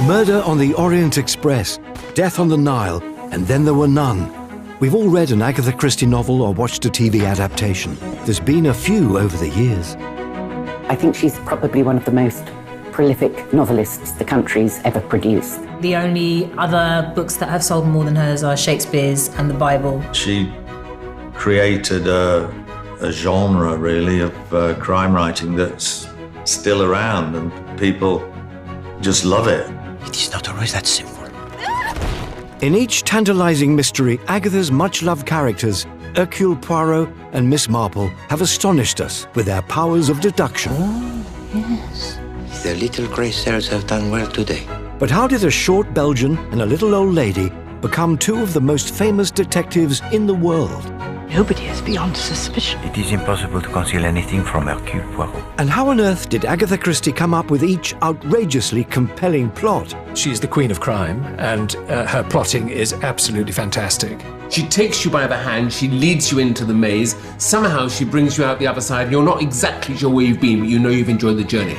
Murder on the Orient Express, Death on the Nile, and Then There Were None. We've all read an Agatha Christie novel or watched a TV adaptation. There's been a few over the years. I think she's probably one of the most prolific novelists the country's ever produced. The only other books that have sold more than hers are Shakespeare's and the Bible. She created a genre, really, of crime writing that's still around, and people just love it. It is not always that simple. In each tantalizing mystery, Agatha's much-loved characters, Hercule Poirot and Miss Marple, have astonished us with their powers of deduction. Oh, yes. The little grey cells have done well today. But how did a short Belgian and a little old lady become two of the most famous detectives in the world? Nobody is beyond suspicion. It is impossible to conceal anything from Hercule Poirot. And how on earth did Agatha Christie come up with each outrageously compelling plot? She's the queen of crime, and her plotting is absolutely fantastic. She takes you by the hand, she leads you into the maze, somehow she brings you out the other side, and you're not exactly sure where you've been, but you know you've enjoyed the journey.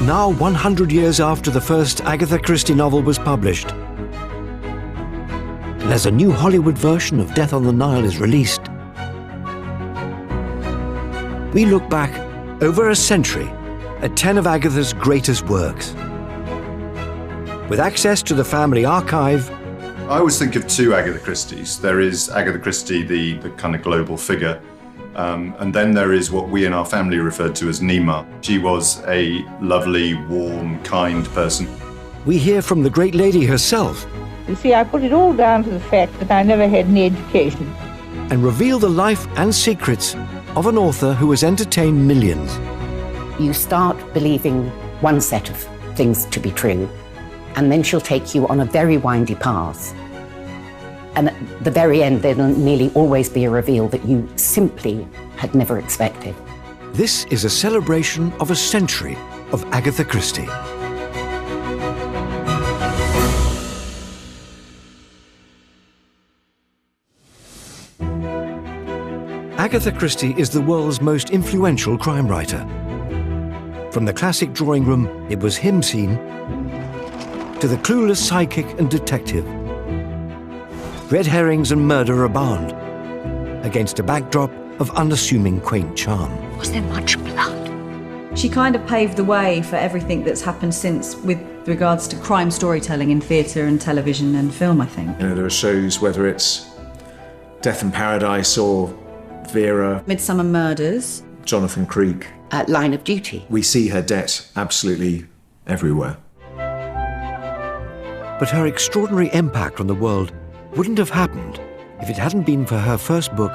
Now, 100 years after the first Agatha Christie novel was published, and as a new Hollywood version of Death on the Nile is released, we look back over a century at 10 of Agatha's greatest works. With access to the family archive, I always think of two Agatha Christies. There is Agatha Christie, the kind of global figure, and then there is what we in our family referred to as Nima. She was a lovely, warm, kind person. we hear from the great lady herself. You see, I put it all down to the fact that I never had any education. And reveal the life and secrets of an author who has entertained millions. You start believing one set of things to be true, and then she'll take you on a very windy path. And at the very end, there'll nearly always be a reveal that you simply had never expected. This is a celebration of a century of Agatha Christie. Agatha Christie is the world's most influential crime writer. From the classic drawing room, it was him scene, to the clueless sidekick and detective. Red herrings and murder abound, against a backdrop of unassuming quaint charm. Was there much blood? She kind of paved the way for everything that's happened since with regards to crime storytelling in theatre and television and film, I think. You know, there are shows, whether it's Death in Paradise or Vera, Midsummer Murders, Jonathan Creek. Line of Duty. We see her debt absolutely everywhere. But her extraordinary impact on the world wouldn't have happened if it hadn't been for her first book,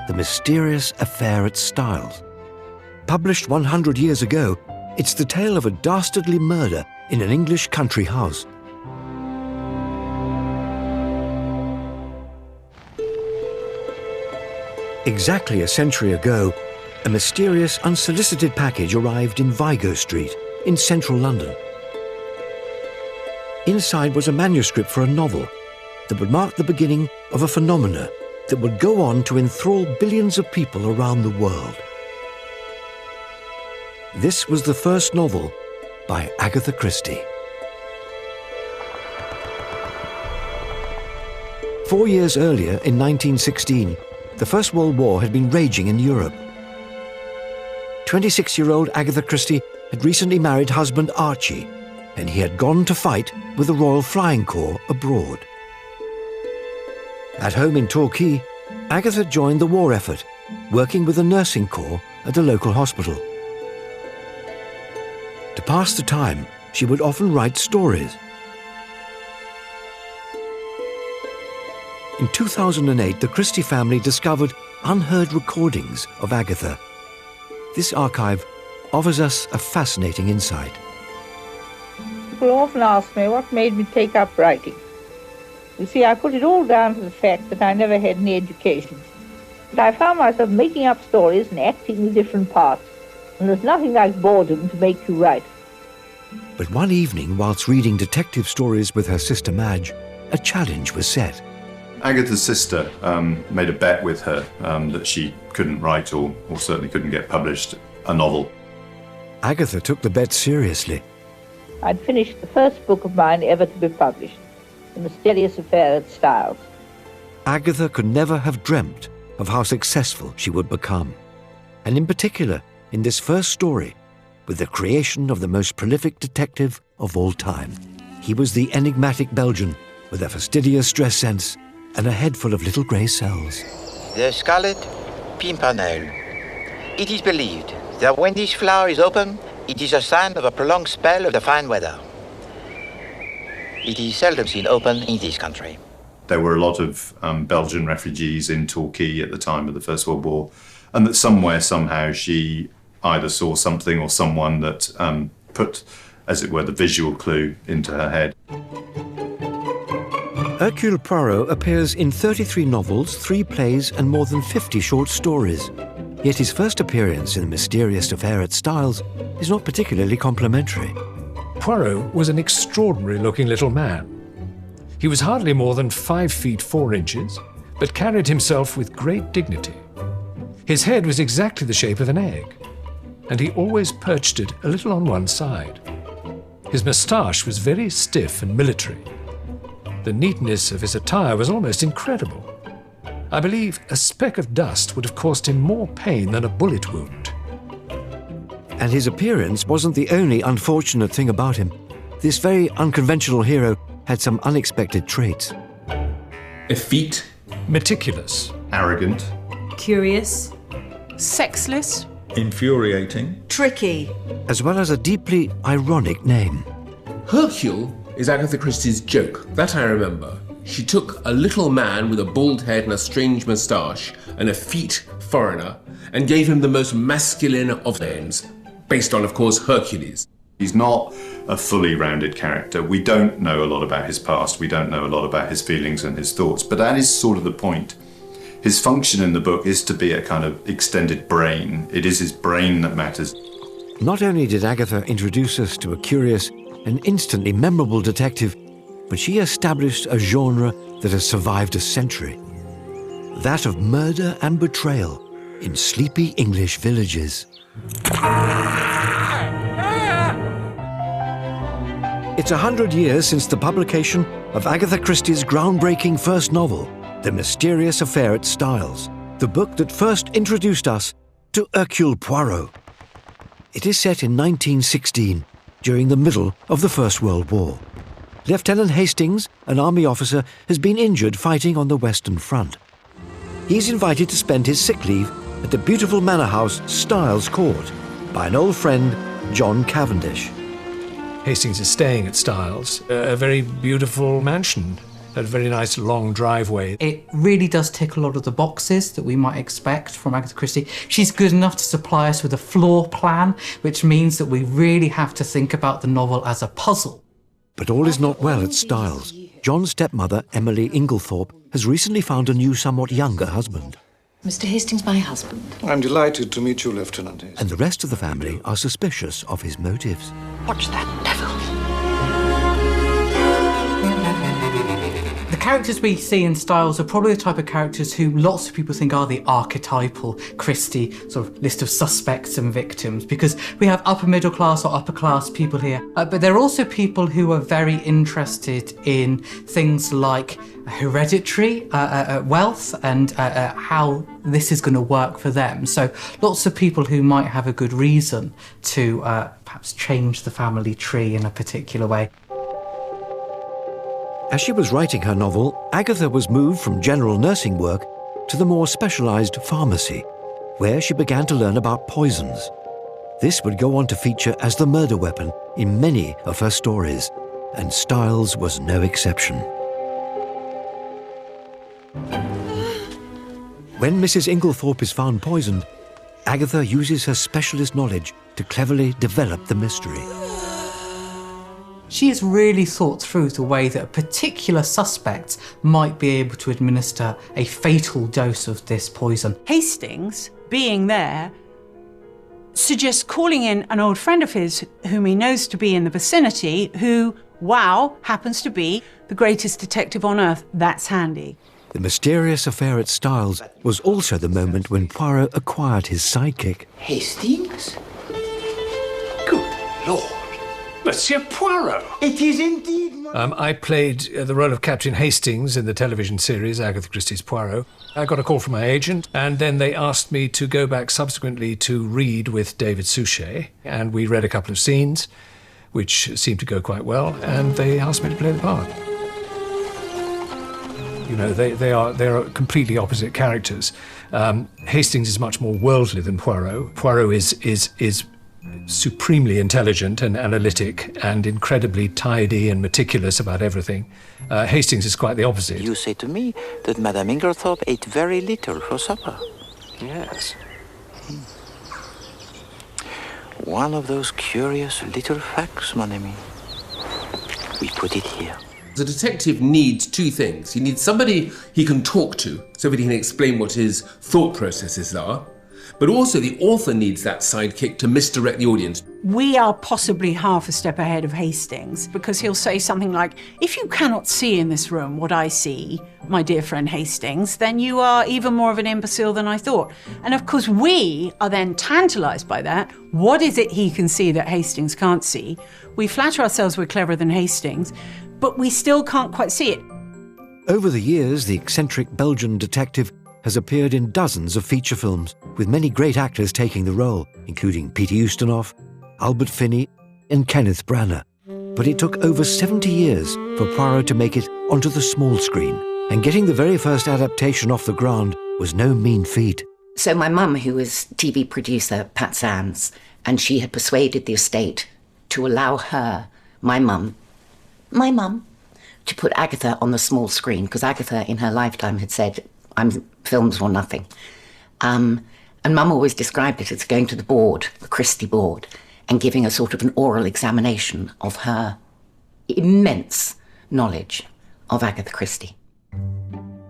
The Mysterious Affair at Styles. Published 100 years ago, it's the tale of a dastardly murder in an English country house. Exactly a century ago, a mysterious, unsolicited package arrived in Vigo Street in central London. Inside was a manuscript for a novel that would mark the beginning of a phenomena that would go on to enthrall billions of people around the world. This was the first novel by Agatha Christie. 4 years earlier, in 1916, the First World War had been raging in Europe. 26-year-old Agatha Christie had recently married husband Archie, and he had gone to fight with the Royal Flying Corps abroad. At home in Torquay, Agatha joined the war effort, working with the nursing corps at a local hospital. To pass the time, she would often write stories. In 2008, the Christie family discovered unheard recordings of Agatha. This archive offers us a fascinating insight. People often ask me what made me take up writing. You see, I put it all down to the fact that I never had any education. But I found myself making up stories and acting the different parts, and there's nothing like boredom to make you write. But one evening, whilst reading detective stories with her sister Madge, a challenge was set. Agatha's sister made a bet with her that she couldn't write or certainly couldn't get published a novel. Agatha took the bet seriously I'd finished the first book of mine ever to be published, The Mysterious Affair at Styles. Aghatha could never have dreamt of how successful she would become, and in particular in this first story, with the creation of the most prolific detective of all time. He was the enigmatic Belgian with a fastidious dress sense and a head full of little grey cells. The Scarlet Pimpernel. It is believed that when this flower is open, it is a sign of a prolonged spell of the fine weather. It is seldom seen open in this country. There were a lot of Belgian refugees in Torquay at the time of the First World War, and that somewhere, somehow, she either saw something or someone that put, as it were, the visual clue into her head. Hercule Poirot appears in 33 novels, 3 plays, and more than 50 short stories. Yet his first appearance in The Mysterious Affair at Styles is not particularly complimentary. Poirot was an extraordinary-looking little man. He was hardly more than 5 feet 4 inches, but carried himself with great dignity. His head was exactly the shape of an egg, and he always perched it a little on one side. His moustache was very stiff and military. The neatness of his attire was almost incredible. I believe a speck of dust would have caused him more pain than a bullet wound. And his appearance wasn't the only unfortunate thing about him. This very unconventional hero had some unexpected traits. Effete. Meticulous. Arrogant. Curious. Sexless. Infuriating. Tricky. As well as a deeply ironic name. Hercule is Agatha Christie's joke, that I remember. She took a little man with a bald head and a strange moustache, an effete foreigner, and gave him the most masculine of names, based on, of course, Hercules. He's not a fully rounded character. We don't know a lot about his past. We don't know a lot about his feelings and his thoughts, but that is sort of the point. His function in the book is to be a kind of extended brain. It is his brain that matters. Not only did Aghatha introduce us to a curious and instantly memorable detective, but she established a genre that has survived a century. That of murder and betrayal in sleepy English villages. It's 100 years since the publication of Agatha Christie's groundbreaking first novel, The Mysterious Affair at Styles, the book that first introduced us to Hercule Poirot. It is set in 1916, during the middle of the First World War. Lieutenant Hastings, an army officer, has been injured fighting on the Western Front. He's invited to spend his sick leave at the beautiful manor house Styles Court by an old friend, John Cavendish. Hastings is staying at Styles, a very beautiful mansion, a very nice long driveway. It really does tick a lot of the boxes that we might expect from Agatha Christie. She's good enough to supply us with a floor plan, which means that we really have to think about the novel as a puzzle. But all is not well at Styles. John's stepmother, Emily Inglethorpe, has recently found a new, somewhat younger husband. Mr. Hastings, my husband. I'm delighted to meet you, Lieutenant Hastings. And the rest of the family are suspicious of his motives. Watch that devil. The characters we see in Styles are probably the type of characters who lots of people think are the archetypal Christie sort of list of suspects and victims, because we have upper middle class or upper class people here. But there are also people who are very interested in things like hereditary wealth and how this is going to work for them. So lots of people who might have a good reason to perhaps change the family tree in a particular way. As she was writing her novel, Aghatha was moved from general nursing work to the more specialised pharmacy, where she began to learn about poisons. This would go on to feature as the murder weapon in many of her stories, and Styles was no exception. When Mrs. Inglethorpe is found poisoned, Aghatha uses her specialist knowledge to cleverly develop the mystery. She has really thought through the way that a particular suspect might be able to administer a fatal dose of this poison. Hastings, being there, suggests calling in an old friend of his whom he knows to be in the vicinity, who, wow, happens to be the greatest detective on earth. That's handy. The Mysterious Affair at Styles was also the moment when Poirot acquired his sidekick. Hastings? Good Lord. Monsieur Poirot. It is indeed. I played the role of Captain Hastings in the television series Agatha Christie's Poirot. I got a call from my agent, and then they asked me to go back subsequently to read with David Suchet, and we read a couple of scenes, which seemed to go quite well, and they asked me to play the part. You know, they are completely opposite characters. Hastings is much more worldly than Poirot. Poirot is supremely intelligent and analytic and incredibly tidy and meticulous about everything. Hastings is quite the opposite. You say to me that Madame Inglethorpe ate very little for supper. Yes. One of those curious little facts, mon ami. We put it here. The detective needs two things. He needs somebody he can talk to, so that he can explain what his thought processes are. But also the author needs that sidekick to misdirect the audience. We are possibly half a step ahead of Hastings, because he'll say something like, if you cannot see in this room what I see, my dear friend Hastings, then you are even more of an imbecile than I thought. And of course we are then tantalised by that. What is it he can see that Hastings can't see? We flatter ourselves we're cleverer than Hastings, but we still can't quite see it. Over the years, the eccentric Belgian detective has appeared in dozens of feature films, with many great actors taking the role, including Peter Ustinov, Albert Finney, and Kenneth Branagh. But it took over 70 years for Poirot to make it onto the small screen, and getting the very first adaptation off the ground was no mean feat. So my mum, who was TV producer Pat Sands, and she had persuaded the estate to allow her, my mum, to put Agatha on the small screen, because Agatha in her lifetime had said, I'm films or nothing. And Mum always described it as going to the board, the Christie board, and giving a sort of an oral examination of her immense knowledge of Aghatha Christie.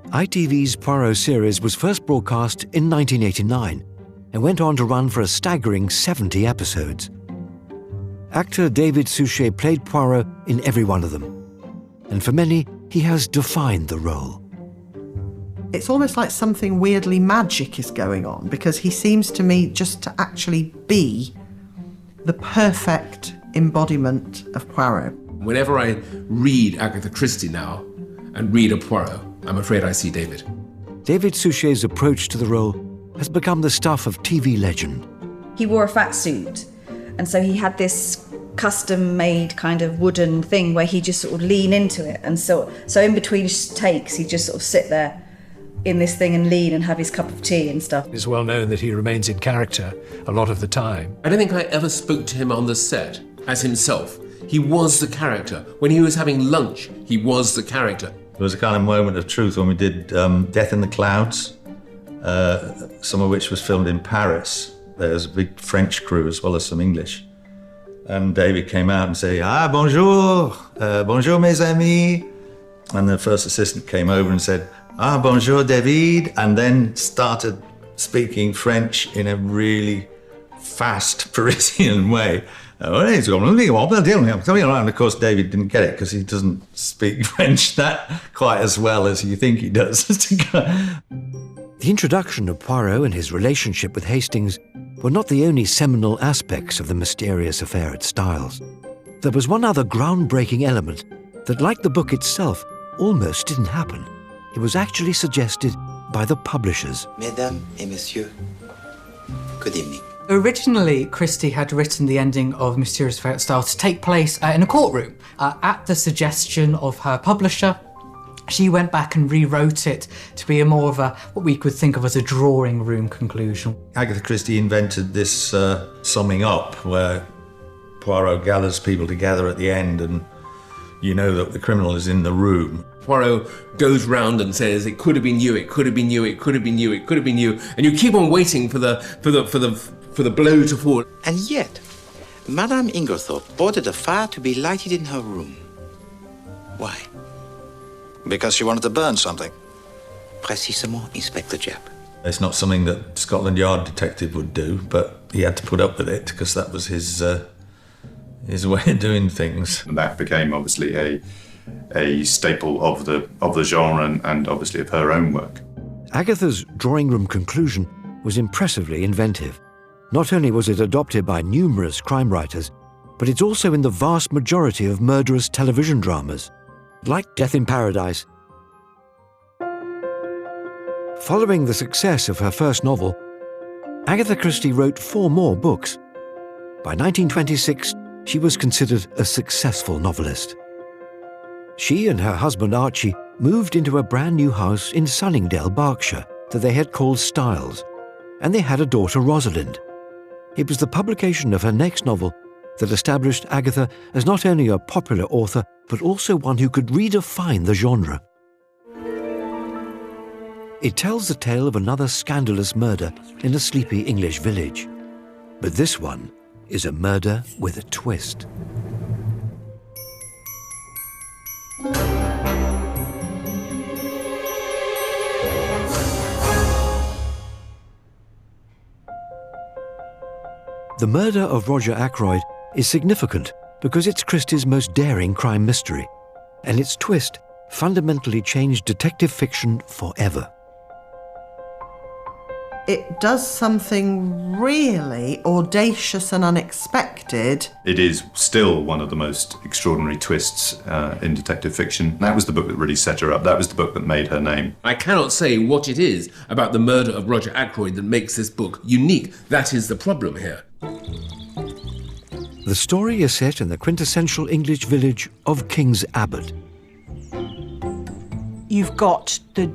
ITV's Poirot series was first broadcast in 1989 and went on to run for a staggering 70 episodes. Actor David Suchet played Poirot in every one of them, and for many, he has defined the role. It's almost like something weirdly magic is going on, because he seems to me just to actually be the perfect embodiment of Poirot. Whenever I read Agatha Christie now and read a Poirot, I'm afraid I see David. David Suchet's approach to the role has become the stuff of TV legend. He wore a fat suit, and so he had this custom-made kind of wooden thing where he just sort of lean into it, and so in between takes he'd just sort of sit there in this thing and lean and have his cup of tea and stuff. It's well known that he remains in character a lot of the time. I don't think I ever spoke to him on the set as himself. He was the character. When he was having lunch, he was the character. There was a kind of moment of truth when we did Death in the Clouds, some of which was filmed in Paris. There was a big French crew as well as some English. And David came out and said, bonjour, bonjour mes amis. And the first assistant came over and said, bonjour David, and then started speaking French in a really fast Parisian way. And of course David didn't get it because he doesn't speak French that quite as well as you think he does. The introduction of Poirot and his relationship with Hastings were not the only seminal aspects of the mysterious affair at Styles. There was one other groundbreaking element that, like the book itself, almost didn't happen. It was actually suggested by the publishers. Mesdames et messieurs, good evening. Originally, Christie had written the ending of Mysterious Affair at Styles to take place in a courtroom. At the suggestion of her publisher, she went back and rewrote it to be a more of a, what we could think of as a drawing room conclusion. Agatha Christie invented this summing up where Poirot gathers people together at the end and you know that the criminal is in the room. Poirot goes round and says, it could have been you, it could have been you, it could have been you, it could have been you, and you keep on waiting for the blow to fall. And yet, Madame Inglethorpe ordered a fire to be lighted in her room. Why? Because she wanted to burn something. Précisément, Inspector Japp. It's not something that Scotland Yard detective would do, but he had to put up with it because that was his way of doing things. And that became obviously a staple of the genre and obviously of her own work. Agatha's drawing room conclusion was impressively inventive. Not only was it adopted by numerous crime writers, but it's also in the vast majority of murderous television dramas, like Death in Paradise. Following the success of her first novel, Agatha Christie wrote 4 more books. By 1926, she was considered a successful novelist. She and her husband Archie moved into a brand new house in Sunningdale, Berkshire, that they had called Styles, and they had a daughter, Rosalind. It was the publication of her next novel that established Agatha as not only a popular author, but also one who could redefine the genre. It tells the tale of another scandalous murder in a sleepy English village. But this one is a murder with a twist. The murder of Roger Ackroyd is significant because it's Christie's most daring crime mystery, and its twist fundamentally changed detective fiction forever. It does something really audacious and unexpected. It is still one of the most extraordinary twists in detective fiction. That was the book that really set her up. That was the book that made her name. I cannot say what it is about the murder of Roger Ackroyd that makes this book unique. That is the problem here. The story is set in the quintessential English village of King's Abbot. You've got the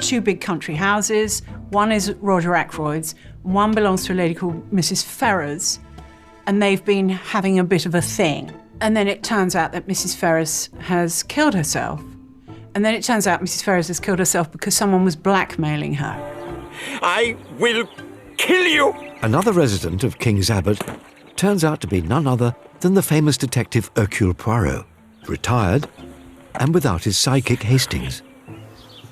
2 big country houses. One is Roger Ackroyd's, one belongs to a lady called Mrs. Ferrers, and they've been having a bit of a thing. And then it turns out that Mrs. Ferrers has killed herself. And then it turns out Mrs. Ferrers has killed herself because someone was blackmailing her. I will kill you! Another resident of King's Abbot turns out to be none other than the famous detective Hercule Poirot, retired and without his sidekick Hastings.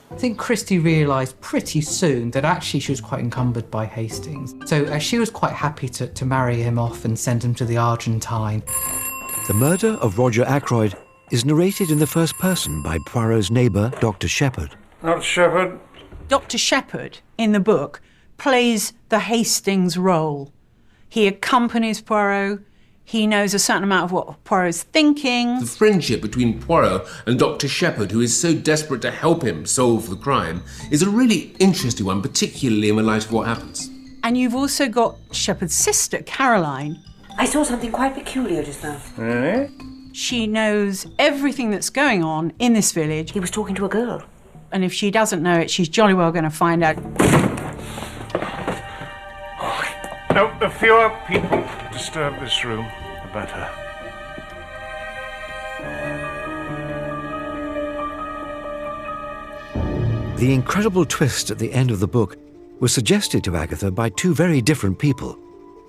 I think Christie realised pretty soon that actually she was quite encumbered by Hastings. So she was quite happy to marry him off and send him to the Argentine. The murder of Roger Ackroyd is narrated in the first person by Poirot's neighbour, Dr. Shepherd. Not Shepherd. Dr. Shepherd, in the book, plays the Hastings role. He accompanies Poirot. He knows a certain amount of what Poirot's thinking. The friendship between Poirot and Dr. Shepherd, who is so desperate to help him solve the crime, is a really interesting one, particularly in the light of what happens. And you've also got Shepherd's sister, Caroline. I saw something quite peculiar just now. Really? She knows everything that's going on in this village. He was talking to a girl. And if she doesn't know it, she's jolly well going to find out. No, the fewer people disturb this room, the better. The incredible twist at the end of the book was suggested to Agatha by 2 very different people,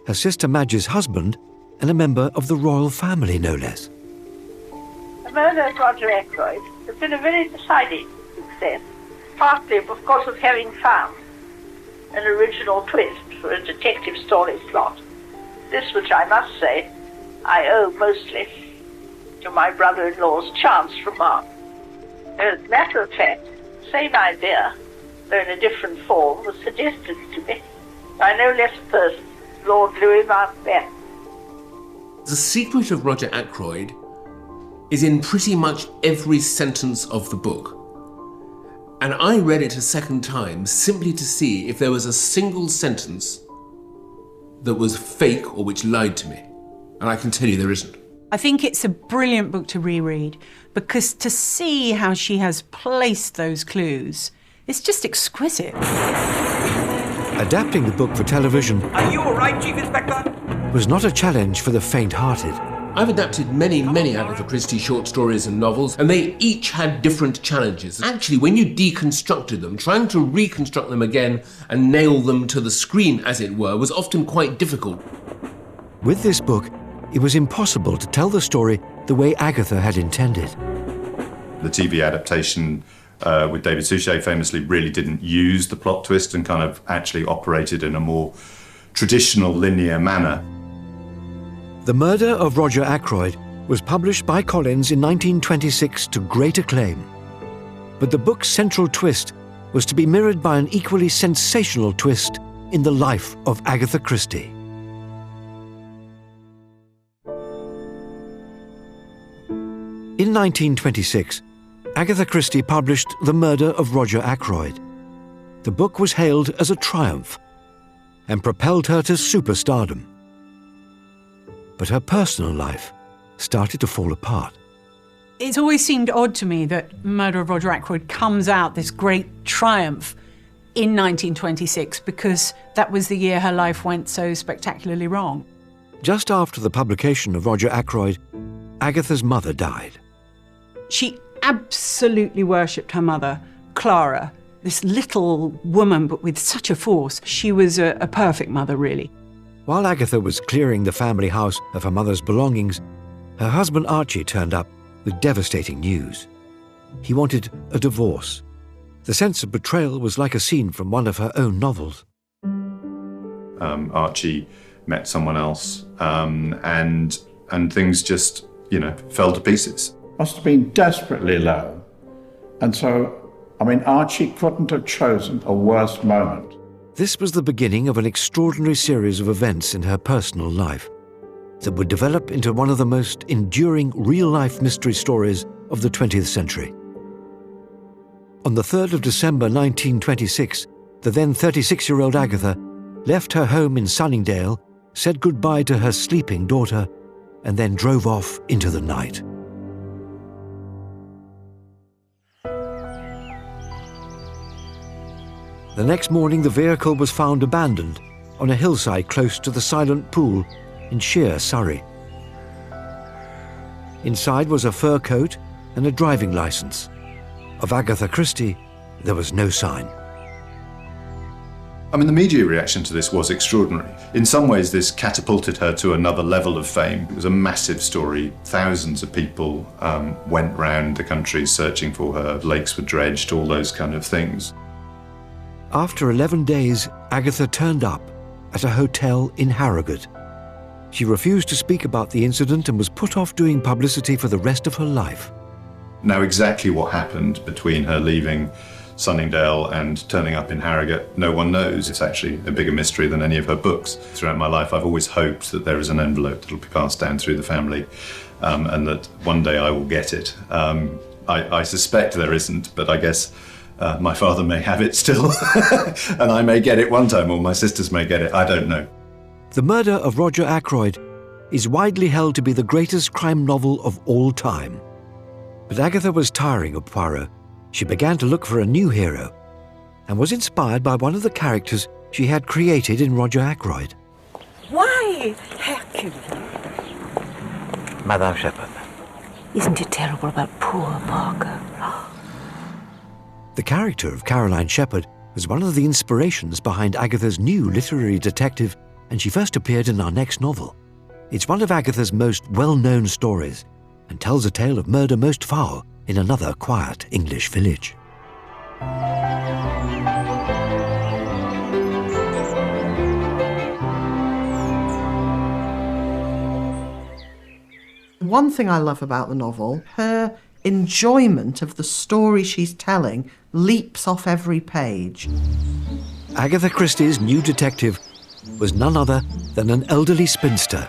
her sister Madge's husband and a member of the royal family, no less. The murder of Roger Ackroyd has been a very decided success, partly because of having found an original twist for a detective story plot. This, which I must say, I owe mostly to my brother-in-law's chance remark. As a matter of fact, the same idea, though in a different form, was suggested to me by no less a person, Lord Louis Mountbatten. The secret of Roger Ackroyd is in pretty much every sentence of the book. And I read it a second time simply to see if there was a single sentence that was fake or which lied to me. And I can tell you there isn't. I think it's a brilliant book to reread because to see how she has placed those clues, it's just exquisite. Adapting the book for television Are you all right, Chief Inspector? was not a challenge for the faint-hearted. I've adapted many Agatha Christie short stories and novels, and they each had different challenges. Actually, when you deconstructed them, trying to reconstruct them again and nail them to the screen, as it were, was often quite difficult. With this book, it was impossible to tell the story the way Agatha had intended. The TV adaptation with David Suchet famously really didn't use the plot twist and kind of actually operated in a more traditional linear manner. The Murder of Roger Ackroyd was published by Collins in 1926 to great acclaim. But the book's central twist was to be mirrored by an equally sensational twist in the life of Agatha Christie. In 1926, Aghatha Christie published The Murder of Roger Ackroyd. The book was hailed as a triumph and propelled her to superstardom. But her personal life started to fall apart. It's always seemed odd to me that Murder of Roger Ackroyd comes out this great triumph in 1926 because that was the year her life went so spectacularly wrong. Just after the publication of Roger Ackroyd, Agatha's mother died. She absolutely worshipped her mother, Clara, this little woman but with such a force. She was a perfect mother, really. While Aghatha was clearing the family house of her mother's belongings, her husband Archie turned up with devastating news. He wanted a divorce. The sense of betrayal was like a scene from one of her own novels. Archie met someone else, and things just, fell to pieces. Must have been desperately low. And so, Archie couldn't have chosen a worse moment. This was the beginning of an extraordinary series of events in her personal life that would develop into one of the most enduring real-life mystery stories of the 20th century. On the 3rd of December 1926, the then 36-year-old Aghatha left her home in Sunningdale, said goodbye to her sleeping daughter, and then drove off into the night. The next morning, the vehicle was found abandoned on a hillside close to the Silent Pool in Sheer, Surrey. Inside was a fur coat and a driving licence. Of Aghatha Christie, there was no sign. The media reaction to this was extraordinary. In some ways, this catapulted her to another level of fame. It was a massive story. Thousands of people went round the country searching for her. Lakes were dredged, all those kind of things. After 11 days, Aghatha turned up at a hotel in Harrogate. She refused to speak about the incident and was put off doing publicity for the rest of her life. Now, exactly what happened between her leaving Sunningdale and turning up in Harrogate, no one knows. It's actually a bigger mystery than any of her books. Throughout my life, I've always hoped that there is an envelope that will be passed down through the family and that one day I will get it. I suspect there isn't, but I guess my father may have it still, and I may get it one time, or my sisters may get it. I don't know. The Murder of Roger Ackroyd is widely held to be the greatest crime novel of all time. But Aghatha was tiring of Poirot. She began to look for a new hero and was inspired by one of the characters she had created in Roger Ackroyd. Why, Hercule? Madame Shepherd. Isn't it terrible about poor Parker? The character of Caroline Shepherd was one of the inspirations behind Agatha's new literary detective, and she first appeared in our next novel. It's one of Agatha's most well-known stories and tells a tale of murder most foul in another quiet English village. One thing I love about the novel, her enjoyment of the story she's telling leaps off every page. Aghatha Christie's new detective was none other than an elderly spinster,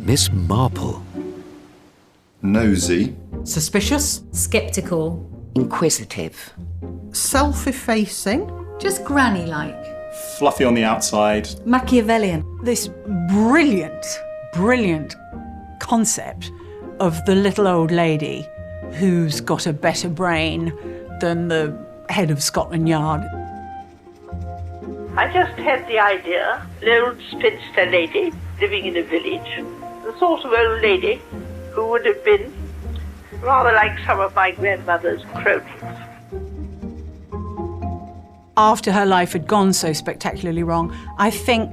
Miss Marple. Nosy. Suspicious. Skeptical. Inquisitive. Self-effacing. Just granny-like. Fluffy on the outside. Machiavellian. This brilliant, brilliant concept of the little old lady who's got a better brain than the head of Scotland Yard. I just had the idea, an old spinster lady living in a village, the sort of old lady who would have been rather like some of my grandmother's cronies. After her life had gone so spectacularly wrong, I think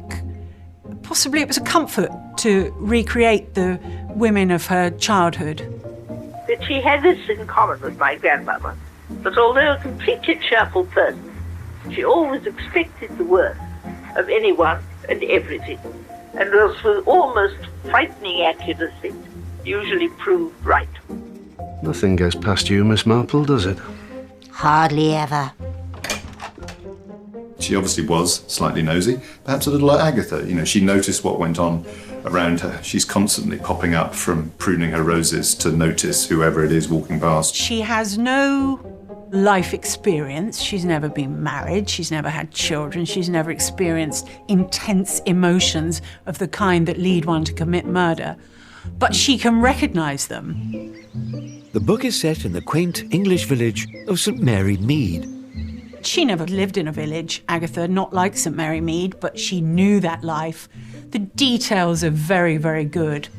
possibly it was a comfort to recreate the women of her childhood. That she had this in common with my grandmother, that although a completely cheerful person, she always expected the worst of anyone and everything, and was with almost frightening accuracy usually proved right. Nothing goes past you, Miss Marple, does it? Hardly ever. She obviously was slightly nosy, perhaps a little like Agatha. She noticed what went on around her. She's constantly popping up from pruning her roses to notice whoever it is walking past. She has no life experience. She's never been married. She's never had children. She's never experienced intense emotions of the kind that lead one to commit murder. But she can recognise them. The book is set in the quaint English village of St Mary Mead. She never lived in a village, Agatha, not like St Mary Mead, but she knew that life. The details are very, very good.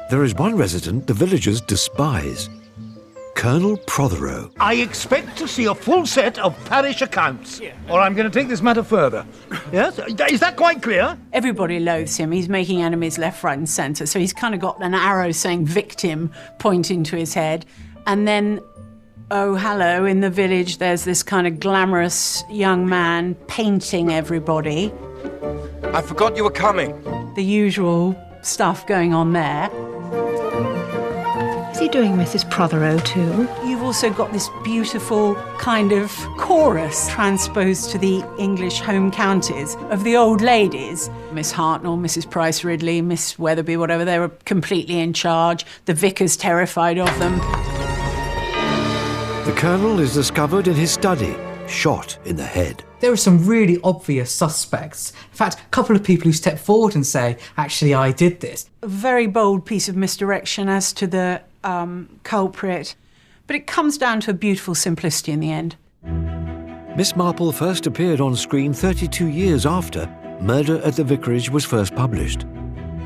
There is one resident the villagers despise, Colonel Prothero. I expect to see a full set of parish accounts, or I'm going to take this matter further. Yes? Is that quite clear? Everybody loathes him. He's making enemies left, right and centre, so he's kind of got an arrow saying victim pointing to his head. And then, oh, hello, in the village there's this kind of glamorous young man painting everybody. I forgot you were coming. The usual stuff going on there. Is he doing Mrs. Prothero too? You've also got this beautiful kind of chorus transposed to the English home counties of the old ladies. Miss Hartnell, Mrs. Price Ridley, Miss Weatherby, whatever, they were completely in charge. The vicar's terrified of them. The colonel is discovered in his study, shot in the head. There are some really obvious suspects. In fact, a couple of people who step forward and say, actually, I did this. A very bold piece of misdirection as to the culprit, but it comes down to a beautiful simplicity in the end. Miss Marple first appeared on screen 32 years after Murder at the Vicarage was first published.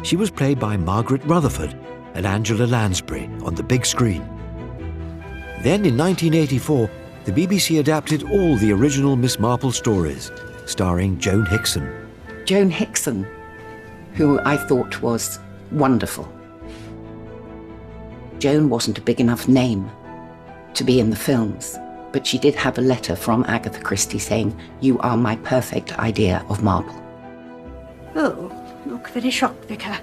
She was played by Margaret Rutherford and Angela Lansbury on the big screen. Then in 1984, the BBC adapted all the original Miss Marple stories, starring Joan Hickson. Joan Hickson, who I thought was wonderful. Joan wasn't a big enough name to be in the films, but she did have a letter from Aghatha Christie saying, "You are my perfect idea of Marple." Oh, look very shocked, Vicar.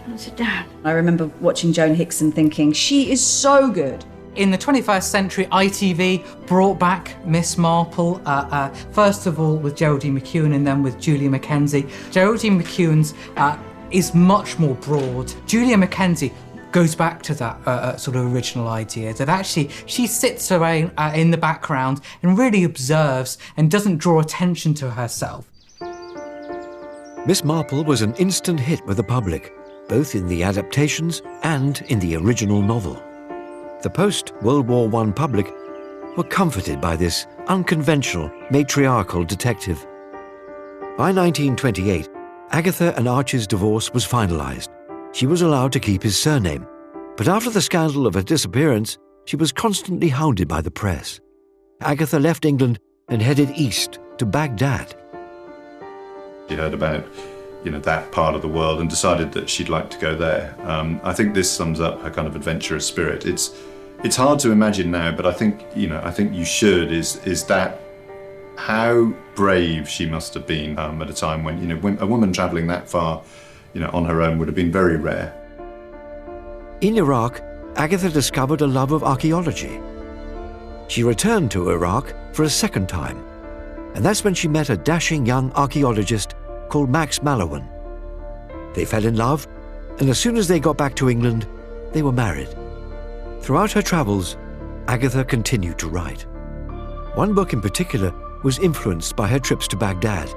Come and sit down. I remember watching Joan Hickson thinking, she is so good. In the 21st century, ITV brought back Miss Marple, first of all with Geraldine McEwen and then with Julia Mackenzie. Geraldine McEwen's is much more broad. Julia Mackenzie goes back to that sort of original idea, that actually she sits around in the background and really observes and doesn't draw attention to herself. Miss Marple was an instant hit with the public, both in the adaptations and in the original novel. The post-World War I public were comforted by this unconventional, matriarchal detective. By 1928, Agatha and Archie's divorce was finalised. She was allowed to keep his surname, but after the scandal of her disappearance, she was constantly hounded by the press. Agatha left England and headed east to Baghdad. She heard about, that part of the world and decided that she'd like to go there. I think this sums up her kind of adventurous spirit. It's hard to imagine now, but I think you should. Is that how brave she must have been at a time when a woman travelling that far, on her own would have been very rare. In Iraq, Agatha discovered a love of archaeology. She returned to Iraq for a second time, and that's when she met a dashing young archaeologist called Max Mallowan. They fell in love, and as soon as they got back to England, they were married. Throughout her travels, Agatha continued to write. One book in particular was influenced by her trips to Baghdad.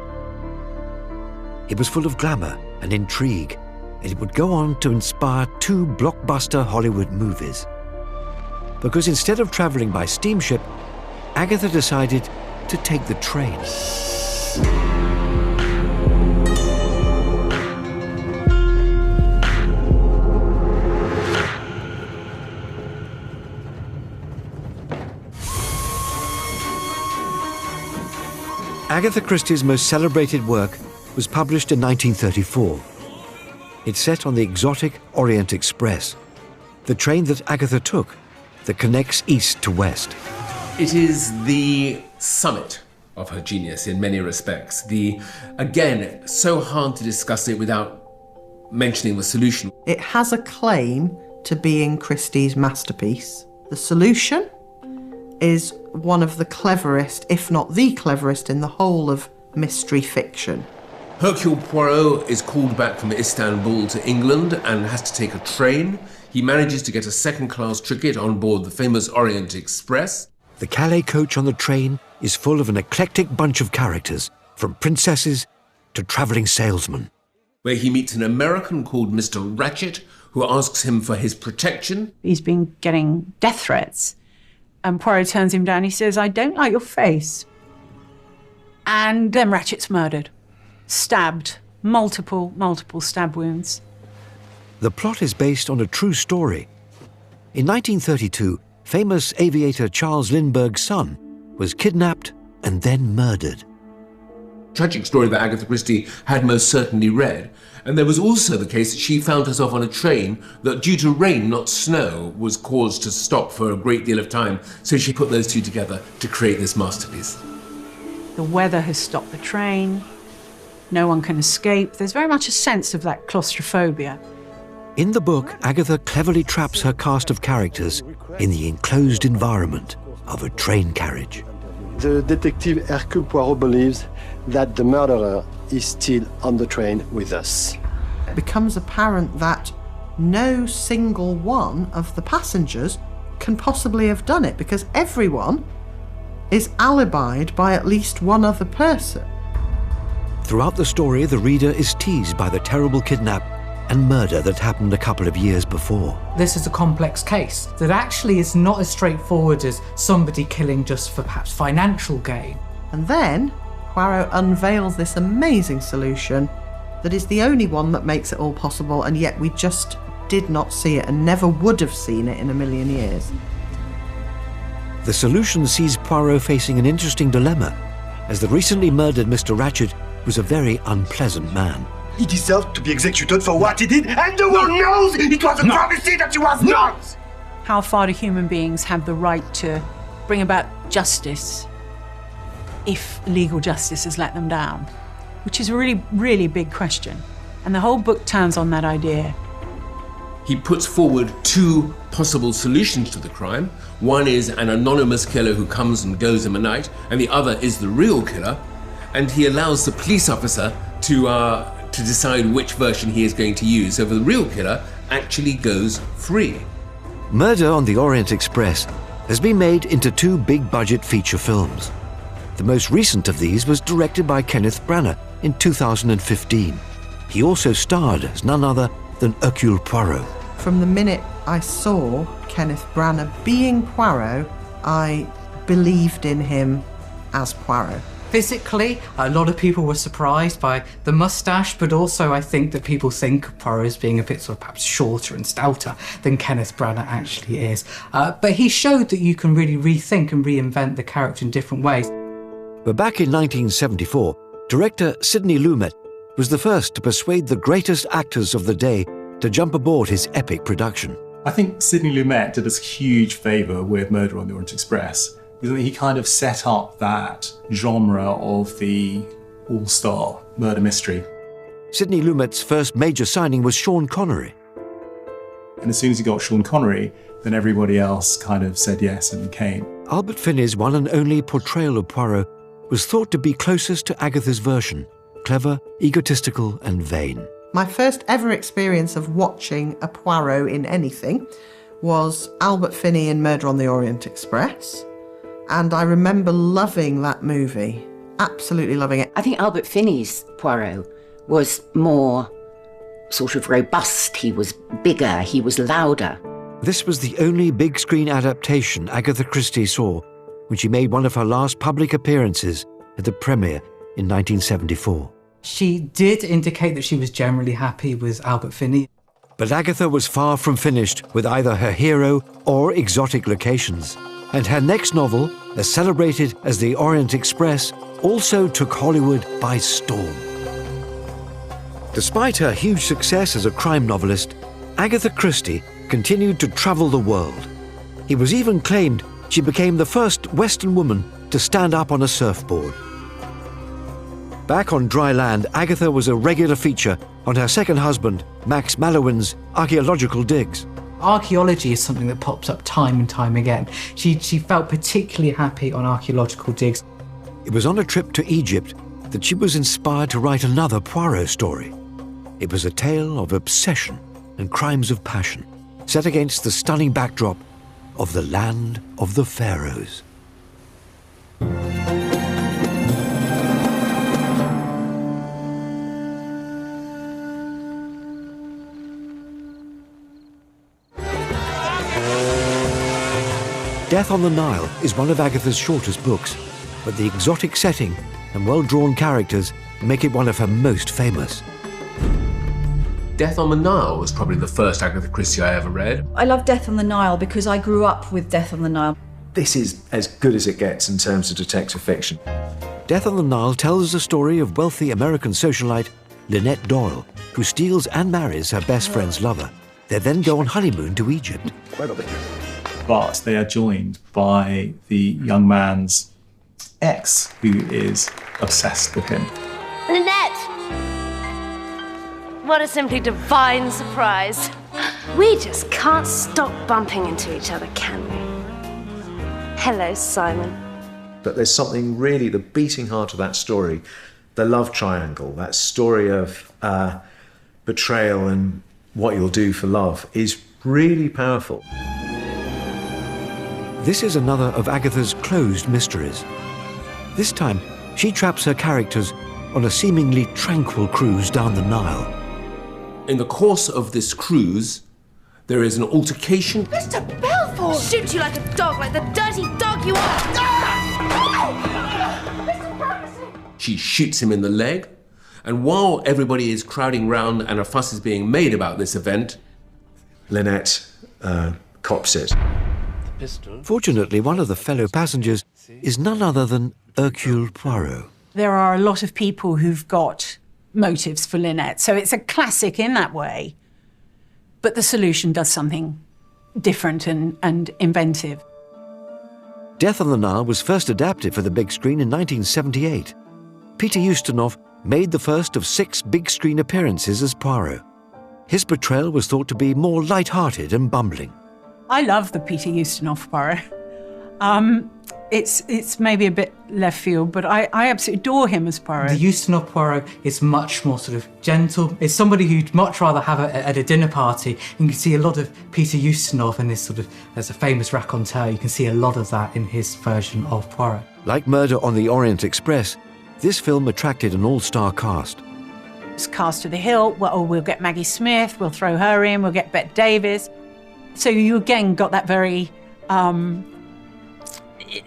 It was full of glamour and intrigue, and it would go on to inspire 2 blockbuster Hollywood movies. Because instead of traveling by steamship, Agatha decided to take the train. Aghatha Christie's most celebrated work was published in 1934. It's set on the exotic Orient Express, the train that Agatha took that connects east to west. It is the summit of her genius in many respects. Again, so hard to discuss it without mentioning the solution. It has a claim to being Christie's masterpiece. The solution is one of the cleverest, if not the cleverest, in the whole of mystery fiction. Hercule Poirot is called back from Istanbul to England and has to take a train. He manages to get a second-class ticket on board the famous Orient Express. The Calais coach on the train is full of an eclectic bunch of characters, from princesses to travelling salesmen. Where he meets an American called Mr. Ratchet, who asks him for his protection. He's been getting death threats. And Poirot turns him down. He says, "I don't like your face." And then Ratchet's murdered. Stabbed. Multiple stab wounds. The plot is based on a true story. In 1932, famous aviator Charles Lindbergh's son was kidnapped and then murdered. Tragic story that Agatha Christie had most certainly read. And there was also the case that she found herself on a train that, due to rain, not snow, was caused to stop for a great deal of time. So she put those two together to create this masterpiece. The weather has stopped the train. No one can escape. There's very much a sense of that claustrophobia. In the book, Agatha cleverly traps her cast of characters in the enclosed environment of a train carriage. The detective Hercule Poirot believes that the murderer is still on the train with us. It becomes apparent that no single one of the passengers can possibly have done it, because everyone is alibied by at least one other person. Throughout the story, the reader is teased by the terrible kidnap and murder that happened a couple of years before. This is a complex case that actually is not as straightforward as somebody killing just for perhaps financial gain. And then Poirot unveils this amazing solution that is the only one that makes it all possible, and yet we just did not see it and never would have seen it in a million years. The solution sees Poirot facing an interesting dilemma, as the recently murdered Mr. Ratchet was a very unpleasant man. He deserved to be executed for what he did, and the world knows it was a prophecy that he was not! How far do human beings have the right to bring about justice if legal justice has let them down? Which is a really, really big question. And the whole book turns on that idea. He puts forward two possible solutions to the crime. One is an anonymous killer who comes and goes in the night, and the other is the real killer. And he allows the police officer to decide which version he is going to use. So the real killer actually goes free. Murder on the Orient Express has been made into two big-budget feature films. The most recent of these was directed by Kenneth Branagh in 2015. He also starred as none other than Hercule Poirot. From the minute I saw Kenneth Branagh being Poirot, I believed in him as Poirot. Physically, a lot of people were surprised by the moustache, but also I think that people think of Poirot as being a bit sort of perhaps shorter and stouter than Kenneth Branagh actually is. But he showed that you can really rethink and reinvent the character in different ways. But back in 1974, director Sidney Lumet was the first to persuade the greatest actors of the day to jump aboard his epic production. I think Sidney Lumet did us a huge favour with Murder on the Orient Express, because he kind of set up that genre of the all-star murder mystery. Sidney Lumet's first major signing was Sean Connery. And as soon as he got Sean Connery, then everybody else kind of said yes and came. Albert Finney's one and only portrayal of Poirot was thought to be closest to Agatha's version, clever, egotistical and vain. My first ever experience of watching a Poirot in anything was Albert Finney in Murder on the Orient Express. And I remember loving that movie, absolutely loving it. I think Albert Finney's Poirot was more sort of robust. He was bigger, he was louder. This was the only big screen adaptation Agatha Christie saw when she made one of her last public appearances at the premiere in 1974. She did indicate that she was generally happy with Albert Finney. But Agatha was far from finished with either her hero or exotic locations. And her next novel, as celebrated as The Orient Express, also took Hollywood by storm. Despite her huge success as a crime novelist, Aghatha Christie continued to travel the world. It was even claimed she became the first Western woman to stand up on a surfboard. Back on dry land, Agatha was a regular feature on her second husband, Max Mallowan's archaeological digs. Archaeology is something that pops up time and time again. She felt particularly happy on archaeological digs. It was on a trip to Egypt that she was inspired to write another Poirot story. It was a tale of obsession and crimes of passion, set against the stunning backdrop of the land of the pharaohs. Death on the Nile is one of Agatha's shortest books, but the exotic setting and well-drawn characters make it one of her most famous. Death on the Nile was probably the first Agatha Christie I ever read. I love Death on the Nile because I grew up with Death on the Nile. This is as good as it gets in terms of detective fiction. Death on the Nile tells the story of wealthy American socialite Lynette Doyle, who steals and marries her best friend's lover. They then go on honeymoon to Egypt. But they are joined by the young man's ex, who is obsessed with him. Lynette! What a simply divine surprise. We just can't stop bumping into each other, can we? Hello, Simon. But there's something really, the beating heart of that story, the love triangle, that story of betrayal and what you'll do for love, is really powerful. This is another of Agatha's closed mysteries. This time, she traps her characters on a seemingly tranquil cruise down the Nile. In the course of this cruise, there is an altercation. Mr. Belfort! Shoot you like a dog, like the dirty dog you are! She shoots him in the leg, and while everybody is crowding round and a fuss is being made about this event, Lynette cops it. Fortunately, one of the fellow passengers is none other than Hercule Poirot. There are a lot of people who've got motives for Lynette, so it's a classic in that way. But the solution does something different and inventive. Death on the Nile was first adapted for the big screen in 1978. Peter Ustinov made the first of 6 big screen appearances as Poirot. His portrayal was thought to be more light-hearted and bumbling. I love the Peter Ustinov Poirot. It's maybe a bit left field, but I absolutely adore him as Poirot. The Ustinov Poirot is much more sort of gentle. It's somebody who'd much rather have at a dinner party. You can see a lot of Peter Ustinov in this sort of, as a famous raconteur, you can see a lot of that in his version of Poirot. Like Murder on the Orient Express, this film attracted an all-star cast. It's cast to the hilt. Well, we'll get Maggie Smith, we'll throw her in, we'll get Bette Davis. So you again got that very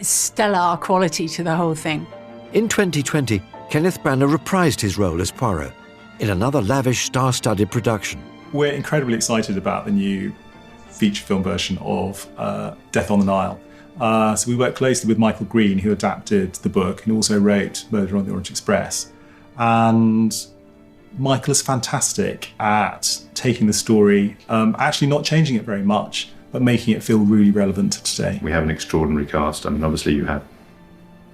stellar quality to the whole thing. In 2020, Kenneth Branagh reprised his role as Poirot in another lavish, star-studded production. We're incredibly excited about the new feature film version of Death on the Nile. So we worked closely with Michael Green, who adapted the book and also wrote Murder on the Orient Express. And Michael is fantastic at taking the story, actually not changing it very much, but making it feel really relevant to today. We have an extraordinary cast. I mean, obviously you have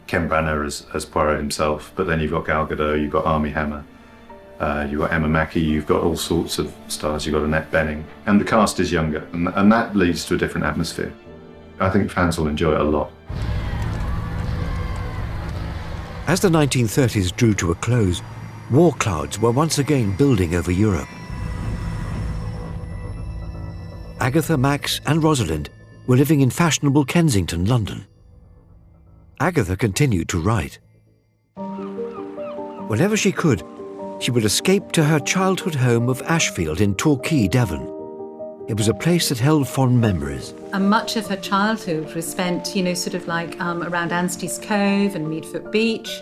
Ken Branagh as Poirot himself, but then you've got Gal Gadot, you've got Armie Hammer, you've got Emma Mackey, you've got all sorts of stars, you've got Annette Bening, and the cast is younger, and that leads to a different atmosphere. I think fans will enjoy it a lot. As the 1930s drew to a close, war clouds were once again building over Europe. Agatha, Max and Rosalind were living in fashionable Kensington, London. Agatha continued to write. Whenever she could, she would escape to her childhood home of Ashfield in Torquay, Devon. It was a place that held fond memories. And much of her childhood was spent, you know, sort of like around Anstey's Cove and Meadfoot Beach,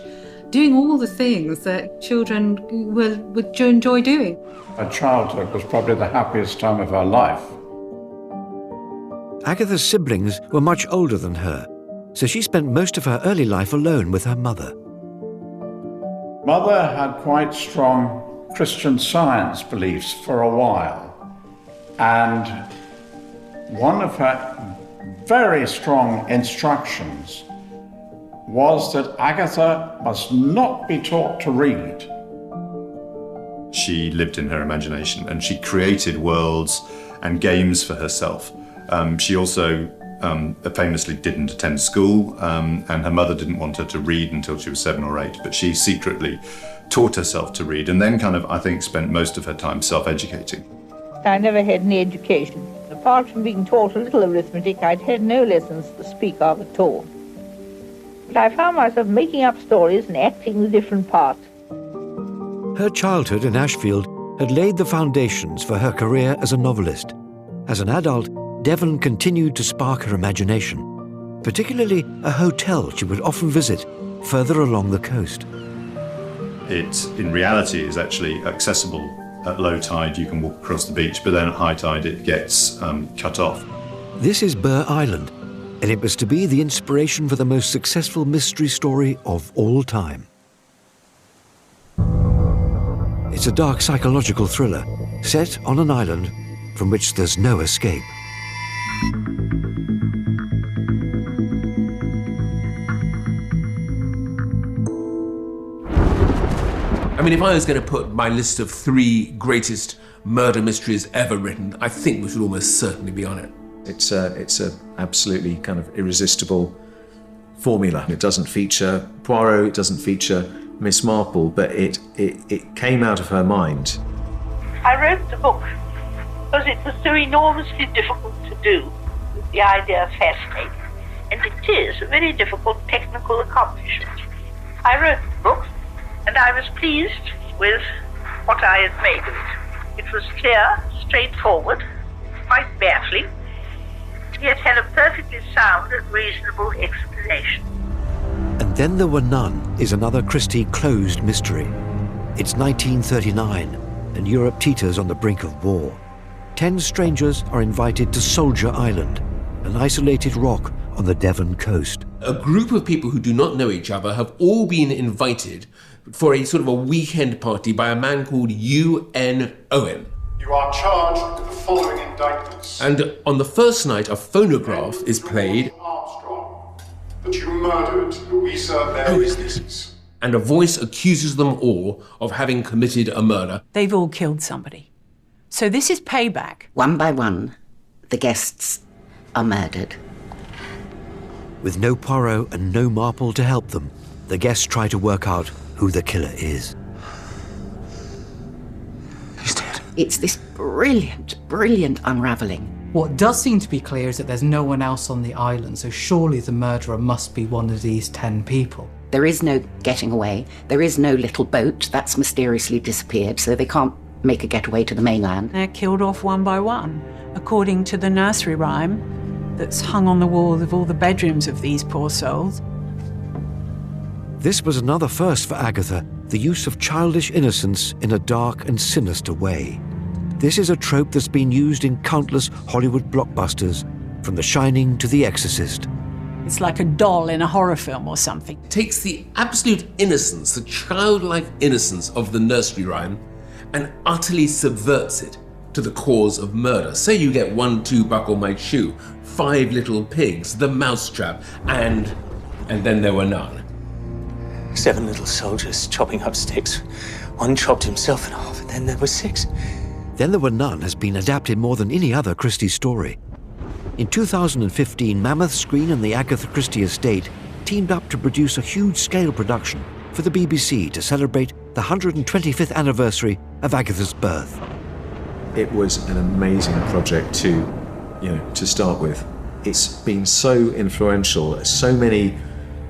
doing all the things that children would enjoy doing. Her childhood was probably the happiest time of her life. Agatha's siblings were much older than her, so she spent most of her early life alone with her mother. Mother had quite strong Christian Science beliefs for a while, and one of her very strong instructions was that Agatha must not be taught to read. She lived in her imagination and she created worlds and games for herself. She also famously didn't attend school, and her mother didn't want her to read until she was 7 or 8, but she secretly taught herself to read and then I think, spent most of her time self-educating. I never had any education. Apart from being taught a little arithmetic, I'd had no lessons to speak of at all. But I found myself making up stories and acting the different parts. Her childhood in Ashfield had laid the foundations for her career as a novelist. As an adult, Devon continued to spark her imagination, particularly a hotel she would often visit further along the coast. It, in reality, is actually accessible. At low tide, you can walk across the beach, but then at high tide, it gets cut off. This is Burr Island, and it was to be the inspiration for the most successful mystery story of all time. It's a dark psychological thriller set on an island from which there's no escape. I mean, if I was going to put my list of 3 greatest murder mysteries ever written, I think we should almost certainly be on it. It's a absolutely kind of irresistible formula. It doesn't feature Poirot, it doesn't feature Miss Marple, but it came out of her mind. I wrote the book because it was so enormously difficult to do. The idea fascinating, and it is a very difficult technical accomplishment. I wrote the book, and I was pleased with what I had made of it. It was clear, straightforward, quite baffling, yet had a perfectly sound and reasonable explanation. And Then There Were None is another Christie closed mystery. It's 1939, and Europe teeters on the brink of war. 10 strangers are invited to Soldier Island, an isolated rock on the Devon coast. A group of people who do not know each other have all been invited for a sort of a weekend party by a man called U.N. Owen. You are charged with the following indictments. And on the first night, a phonograph is played. Armstrong, that you murdered Louisa Mary Lees. And a voice accuses them all of having committed a murder. They've all killed somebody. So this is payback. One by one, the guests are murdered. With no Poirot and no Marple to help them, the guests try to work out who the killer is. He's dead. It's this brilliant unravelling. What does seem to be clear is that there's no one else on the island, so surely the murderer must be one of these 10 people. There is no getting away. There is no little boat. That's mysteriously disappeared, so they can't make a getaway to the mainland. They're killed off one by one, according to the nursery rhyme that's hung on the walls of all the bedrooms of these poor souls. This was another first for Aghatha, the use of childish innocence in a dark and sinister way. This is a trope that's been used in countless Hollywood blockbusters, from The Shining to The Exorcist. It's like a doll in a horror film or something. It takes the absolute innocence, the childlike innocence of the nursery rhyme, and utterly subverts it to the cause of murder. Say you get 1, 2, buckle my shoe, 5 little pigs, the mousetrap, and then there were none. 7 little soldiers chopping up sticks. One chopped himself in half, and then there were 6. Then There Were None has been adapted more than any other Christie story. In 2015, Mammoth Screen and the Aghatha Christie estate teamed up to produce a huge-scale production for the BBC to celebrate the 125th anniversary of Agatha's birth. It was an amazing project to start with. It's been so influential. So many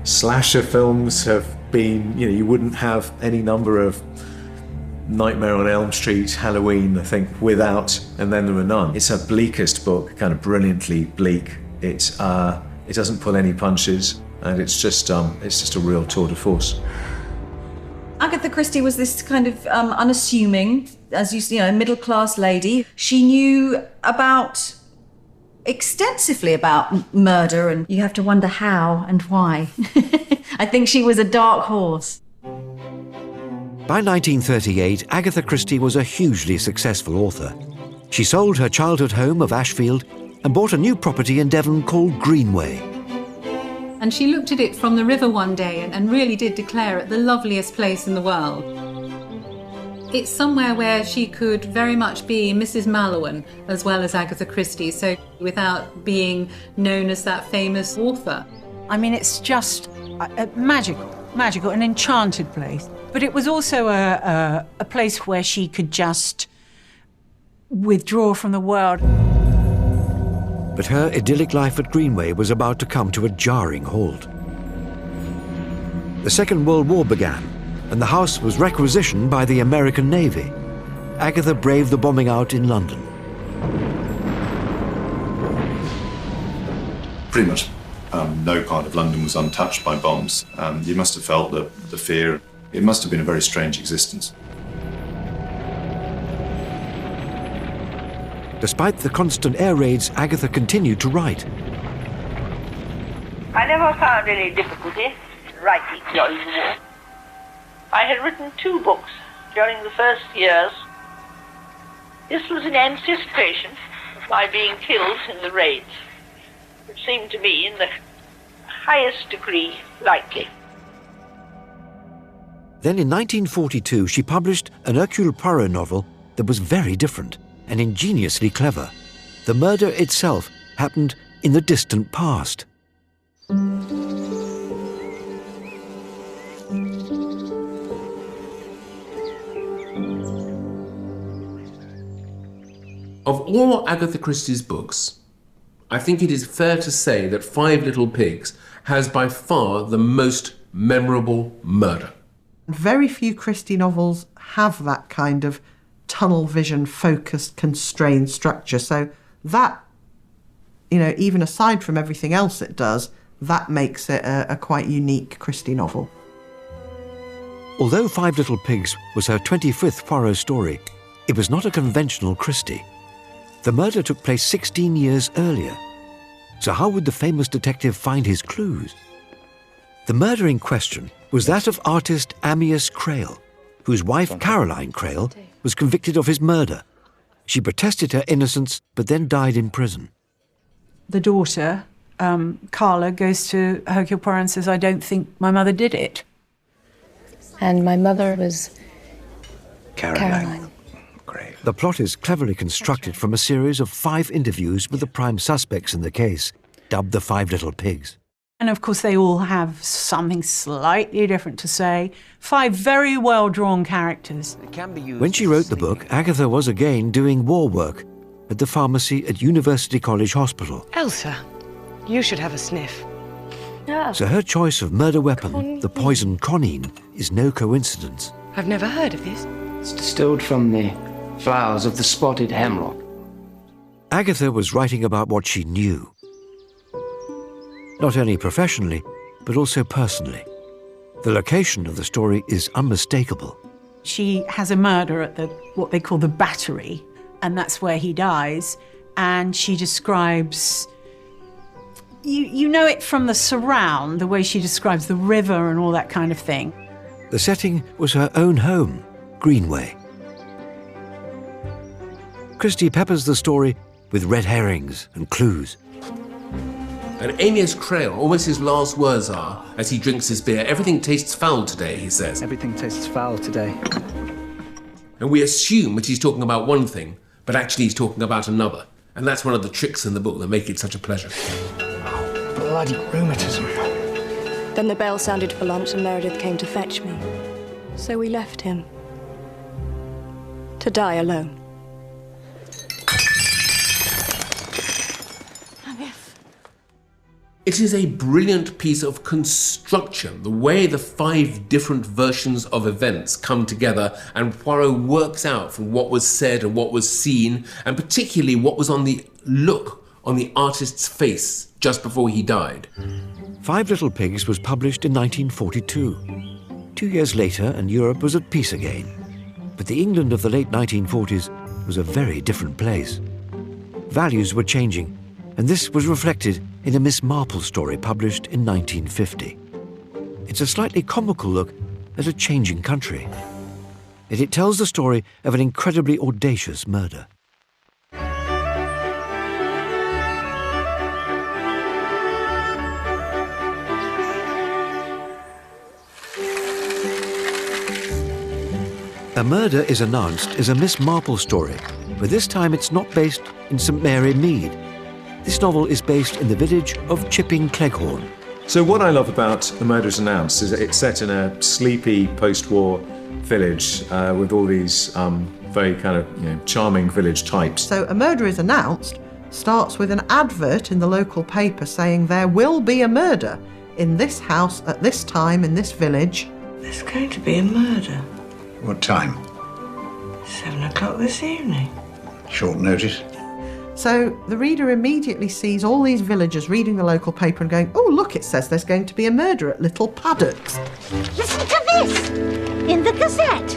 slasher films have been, you wouldn't have any number of Nightmare on Elm Street, Halloween, I think, without And Then There Were None. It's her bleakest book, kind of brilliantly bleak. It doesn't pull any punches, and it's just a real tour de force. Aghatha Christie was this kind of unassuming, as you see, middle-class lady. She knew extensively about murder, and you have to wonder how and why. I think she was a dark horse. By 1938, Aghatha Christie was a hugely successful author. She sold her childhood home of Ashfield and bought a new property in Devon called Greenway. And she looked at it from the river one day and really did declare it the loveliest place in the world. It's somewhere where she could very much be Mrs. Mallowan as well as Agatha Christie, so without being known as that famous author. I mean, it's just magical, an enchanted place. But it was also a place where she could just withdraw from the world. But her idyllic life at Greenway was about to come to a jarring halt. The Second World War began, and the house was requisitioned by the American Navy. Agatha braved the bombing out in London. Pretty much no part of London was untouched by bombs. You must have felt the fear. It must have been a very strange existence. Despite the constant air raids, Agatha continued to write. I never found any difficulty in writing during the war. I had written 2 books during the first years. This was in anticipation of my being killed in the raids, which seemed to me in the highest degree likely. Then in 1942, she published an Hercule Poirot novel that was very different and ingeniously clever. The murder itself happened in the distant past. Of all Agatha Christie's books, I think it is fair to say that Five Little Pigs has by far the most memorable murder. Very few Christie novels have that kind of tunnel vision, focused, constrained structure. So that, even aside from everything else it does, that makes it a quite unique Christie novel. Although Five Little Pigs was her 25th Poirot story, it was not a conventional Christie. The murder took place 16 years earlier. So how would the famous detective find his clues? The murder in question was that of artist Amyas Crail, whose wife Caroline Crail was convicted of his murder. She protested her innocence, but then died in prison. The daughter, Carla, goes to Hercule Poirot and says, "I don't think my mother did it." And my mother was Caroline. The plot is cleverly constructed from a series of 5 interviews with the prime suspects in the case, dubbed the Five Little Pigs. And of course, they all have something slightly different to say. 5 very well-drawn characters. When she wrote the book, Agatha was again doing war work at the pharmacy at University College Hospital. Elsa, you should have a sniff. So her choice of murder weapon, the poison conine, is no coincidence. I've never heard of this. It's distilled from the flowers of the spotted hemlock. Agatha was writing about what she knew. Not only professionally, but also personally. The location of the story is unmistakable. She has a murder at what they call the Battery, and that's where he dies. And she describes, you know it from the surround, the way she describes the river and all that kind of thing. The setting was her own home, Greenway. Christie peppers the story with red herrings and clues. And Amyas Crail, almost his last words are, as he drinks his beer, "Everything tastes foul today," he says. Everything tastes foul today. And we assume that he's talking about one thing, but actually he's talking about another. And that's one of the tricks in the book that make it such a pleasure. Oh, bloody rheumatism. Then the bell sounded for lunch and Meredith came to fetch me. So we left him. To die alone. It is a brilliant piece of construction, the way the 5 different versions of events come together and Poirot works out from what was said and what was seen, and particularly what was on the look on the artist's face just before he died. Five Little Pigs was published in 1942. 2 years later, and Europe was at peace again. But the England of the late 1940s was a very different place. Values were changing, and this was reflected in a Miss Marple story published in 1950. It's a slightly comical look at a changing country. Yet it tells the story of an incredibly audacious murder. A Murder is Announced is a Miss Marple story, but this time it's not based in St Mary Mead. This novel is based in the village of Chipping Cleghorn. So what I love about A Murder is Announced is that it's set in a sleepy post-war village with all these very kind of charming village types. So A Murder is Announced starts with an advert in the local paper saying there will be a murder in this house at this time in this village. There's going to be a murder. What time? 7 o'clock this evening. Short notice. So the reader immediately sees all these villagers reading the local paper and going, oh, look, it says there's going to be a murder at Little Paddocks. Listen to this! In the Gazette.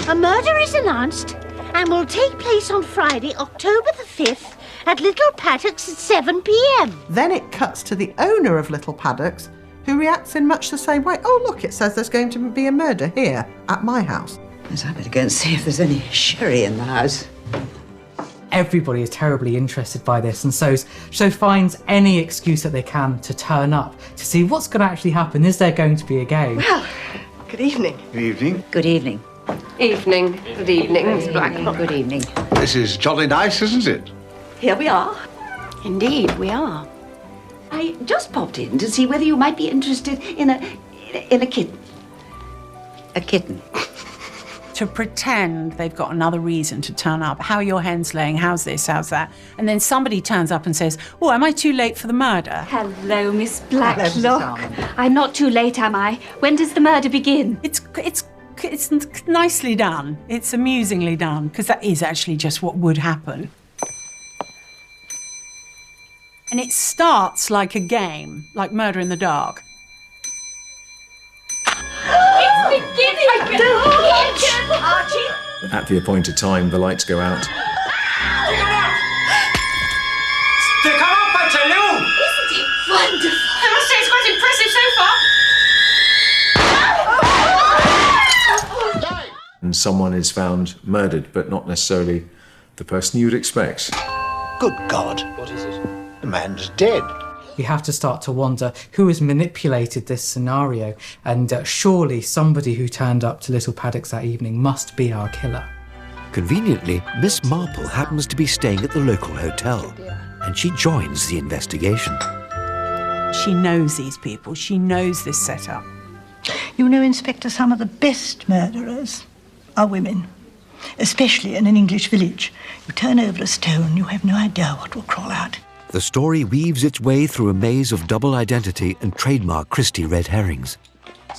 A murder is announced and will take place on Friday, October the 5th at Little Paddocks at 7 p.m. Then it cuts to the owner of Little Paddocks, who reacts in much the same way. Oh, look, it says there's going to be a murder here at my house. Yes, I better go and see if there's any sherry in the house. Everybody is terribly interested by this, and so finds any excuse that they can to turn up to see what's going to actually happen. Is there going to be a game? Well, good evening. Good evening. Good evening. Evening. Good evening, Miss Blacklock. Good evening. This is jolly nice, isn't it? Here we are. Indeed, we are. I just popped in to see whether you might be interested in a kitten. A kitten. To pretend they've got another reason to turn up. How are your hens laying? How's this? How's that? And then somebody turns up and says, oh, am I too late for the murder? Hello, Miss Blacklock. I'm not too late, am I? When does the murder begin? It's nicely done. It's amusingly done, because that is actually just what would happen. And it starts like a game, like Murder in the Dark. It's beginning! Archie! At the appointed time, the lights go out. Stick 'em up, I tell you! Isn't it wonderful? I must say it's quite impressive so far. And someone is found murdered, but not necessarily the person you would expect. Good God. What is it? The man's dead. We have to start to wonder who has manipulated this scenario, and surely somebody who turned up to Little Paddocks that evening must be our killer. Conveniently, Miss Marple happens to be staying at the local hotel, and she joins the investigation. She knows these people. She knows this setup. You know, Inspector, some of the best murderers are women, especially in an English village. You turn over a stone, you have no idea what will crawl out. The story weaves its way through a maze of double identity and trademark Christie red herrings.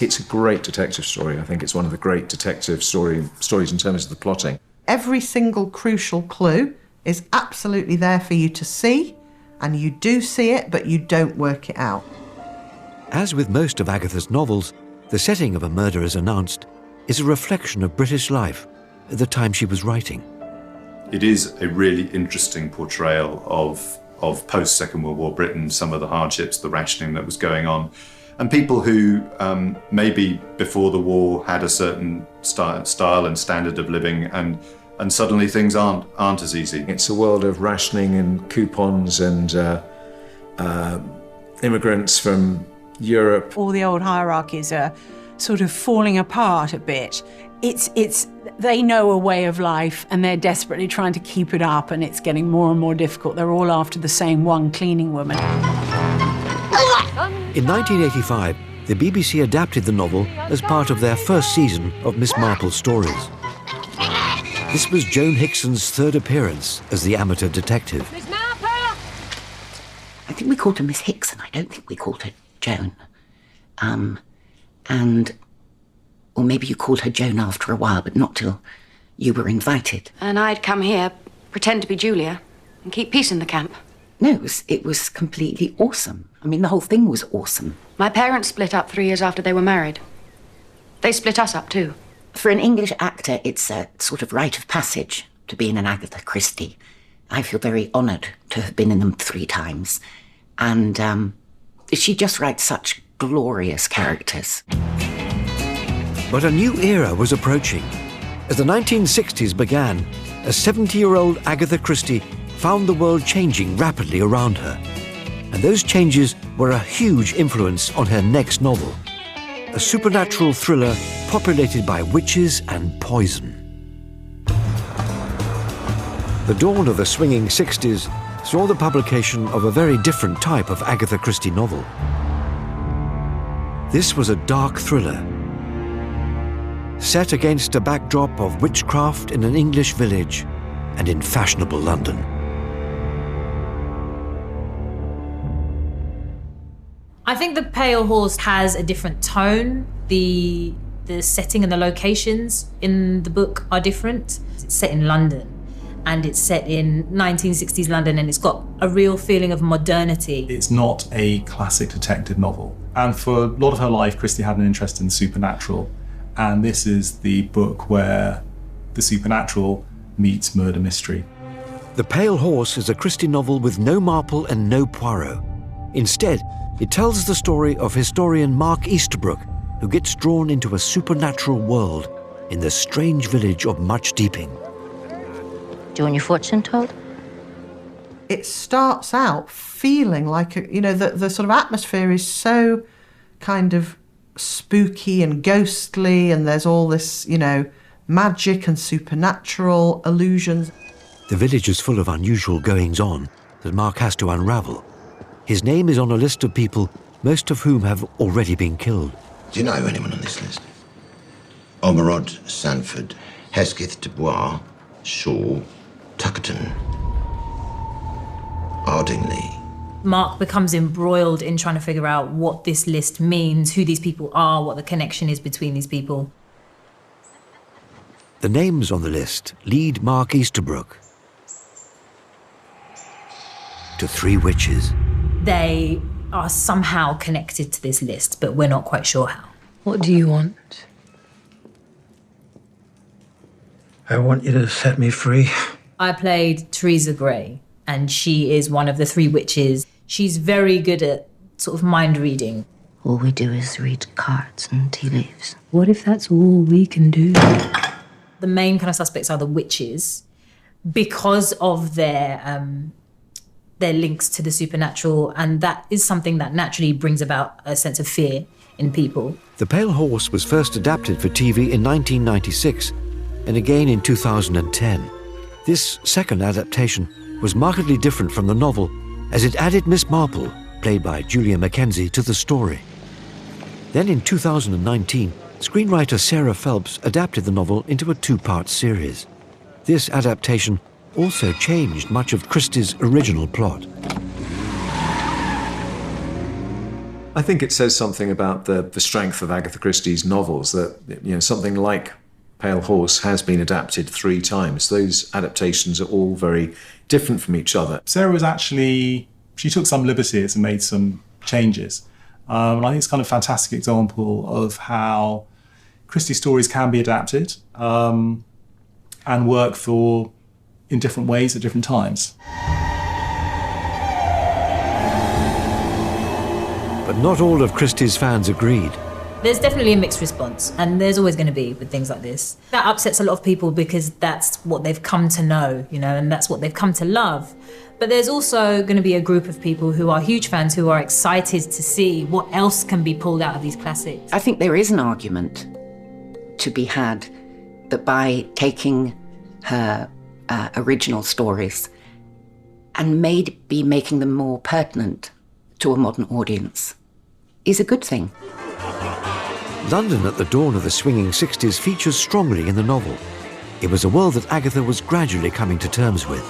It's a great detective story. I think it's one of the great detective stories in terms of the plotting. Every single crucial clue is absolutely there for you to see, and you do see it, but you don't work it out. As with most of Agatha's novels, the setting of A Murder is Announced is a reflection of British life at the time she was writing. It is a really interesting portrayal of post-Second World War Britain, some of the hardships, the rationing that was going on, and people who maybe before the war had a certain style and standard of living, and suddenly things aren't as easy. It's a world of rationing and coupons and immigrants from Europe. All the old hierarchies are sort of falling apart a bit. They know a way of life and they're desperately trying to keep it up, and it's getting more and more difficult. They're all after the same one cleaning woman. In 1985, the BBC adapted the novel as part of their first season of Miss Marple's stories. This was Joan Hickson's third appearance as the amateur detective. Miss Marple! I think we called her Miss Hickson. I don't think we called her Joan. Or maybe you called her Joan after a while, but not till you were invited. And I'd come here, pretend to be Julia, and keep peace in the camp. No, it was completely awesome. I mean, the whole thing was awesome. My parents split up 3 years after they were married. They split us up too. For an English actor, it's a sort of rite of passage to be in an Aghatha Christie. I feel very honoured to have been in them 3 times. And she just writes such glorious characters. But a new era was approaching. As the 1960s began, a 70-year-old Aghatha Christie found the world changing rapidly around her. And those changes were a huge influence on her next novel. a supernatural thriller populated by witches and poison. The dawn of the swinging 60s saw the publication of a very different type of Agatha Christie novel. This was a dark thriller, set against a backdrop of witchcraft in an English village and in fashionable London. I think The Pale Horse has a different tone. The setting and the locations in the book are different. It's set in London, and it's set in 1960s London, and it's got a real feeling of modernity. It's not a classic detective novel. And for a lot of her life, Christie had an interest in the supernatural. And this is the book where the supernatural meets murder mystery. The Pale Horse is a Christie novel with no Marple and no Poirot. Instead, it tells the story of historian Mark Easterbrook, who gets drawn into a supernatural world in the strange village of Much Deeping. Do you want your fortune told? It starts out feeling like, the sort of atmosphere is so kind of spooky and ghostly, and there's all this, magic and supernatural illusions. The village is full of unusual goings-on that Mark has to unravel. His name is on a list of people, most of whom have already been killed. Do you know anyone on this list? Ormerod, Sanford, Hesketh, Dubois, Shaw, Tuckerton, Ardingly. Mark becomes embroiled in trying to figure out what this list means, who these people are, what the connection is between these people. The names on the list lead Mark Easterbrook to 3 witches. They are somehow connected to this list, but we're not quite sure how. What do you want? I want you to set me free. I played Theresa Gray, and she is one of the 3 witches. She's very good at sort of mind reading. All we do is read cards and tea leaves. What if that's all we can do? The main kind of suspects are the witches because of their links to the supernatural, and that is something that naturally brings about a sense of fear in people. The Pale Horse was first adapted for TV in 1996 and again in 2010. This second adaptation was markedly different from the novel, as it added Miss Marple, played by Julia Mackenzie, to the story. Then in 2019, screenwriter Sarah Phelps adapted the novel into a 2-part series. This adaptation also changed much of Christie's original plot. I think it says something about the strength of Agatha Christie's novels, that something like Pale Horse has been adapted 3 times. Those adaptations are all very different from each other. Sarah she took some liberties and made some changes. And I think it's kind of a fantastic example of how Christie stories can be adapted and work in different ways at different times. But not all of Christie's fans agreed. There's definitely a mixed response, and there's always going to be with things like this. That upsets a lot of people because that's what they've come to know, and that's what they've come to love. But there's also going to be a group of people who are huge fans who are excited to see what else can be pulled out of these classics. I think there is an argument to be had that by taking her original stories and maybe making them more pertinent to a modern audience is a good thing. London at the dawn of the swinging 60s features strongly in the novel. It was a world that Agatha was gradually coming to terms with.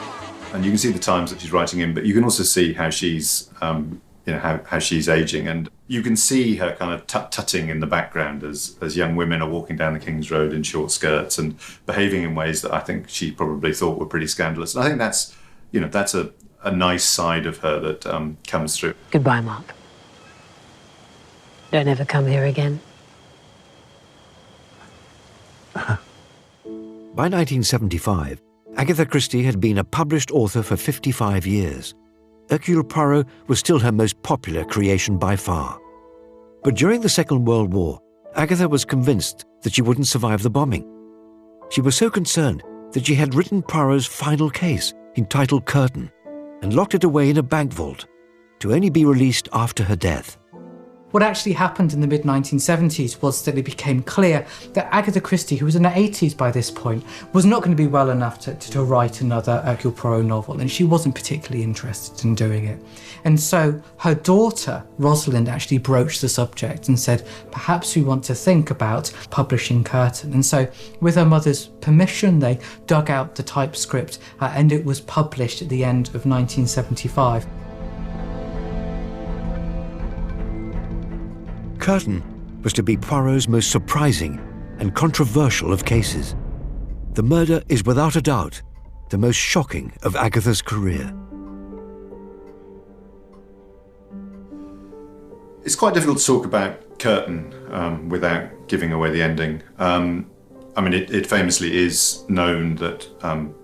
And you can see the times that she's writing in, but you can also see how she's, how she's aging, and you can see her kind of tutting in the background as young women are walking down the King's Road in short skirts and behaving in ways that I think she probably thought were pretty scandalous. And I think that's a nice side of her that comes through. Goodbye, Mark. Don't ever come here again. By 1975, Agatha Christie had been a published author for 55 years. Hercule Poirot was still her most popular creation by far. But during the Second World War, Agatha was convinced that she wouldn't survive the bombing. She was so concerned that she had written Poirot's final case, entitled Curtain, and locked it away in a bank vault, to only be released after her death. What actually happened in the mid-1970s was that it became clear that Agatha Christie, who was in her 80s by this point, was not going to be well enough to write another Hercule Poirot novel, and she wasn't particularly interested in doing it. And so her daughter, Rosalind, actually broached the subject and said, perhaps we want to think about publishing Curtain. And so, with her mother's permission, they dug out the typescript, and it was published at the end of 1975. Curtain was to be Poirot's most surprising and controversial of cases. The murder is without a doubt the most shocking of Agatha's career. It's quite difficult to talk about Curtain without giving away the ending. I mean, it famously is known that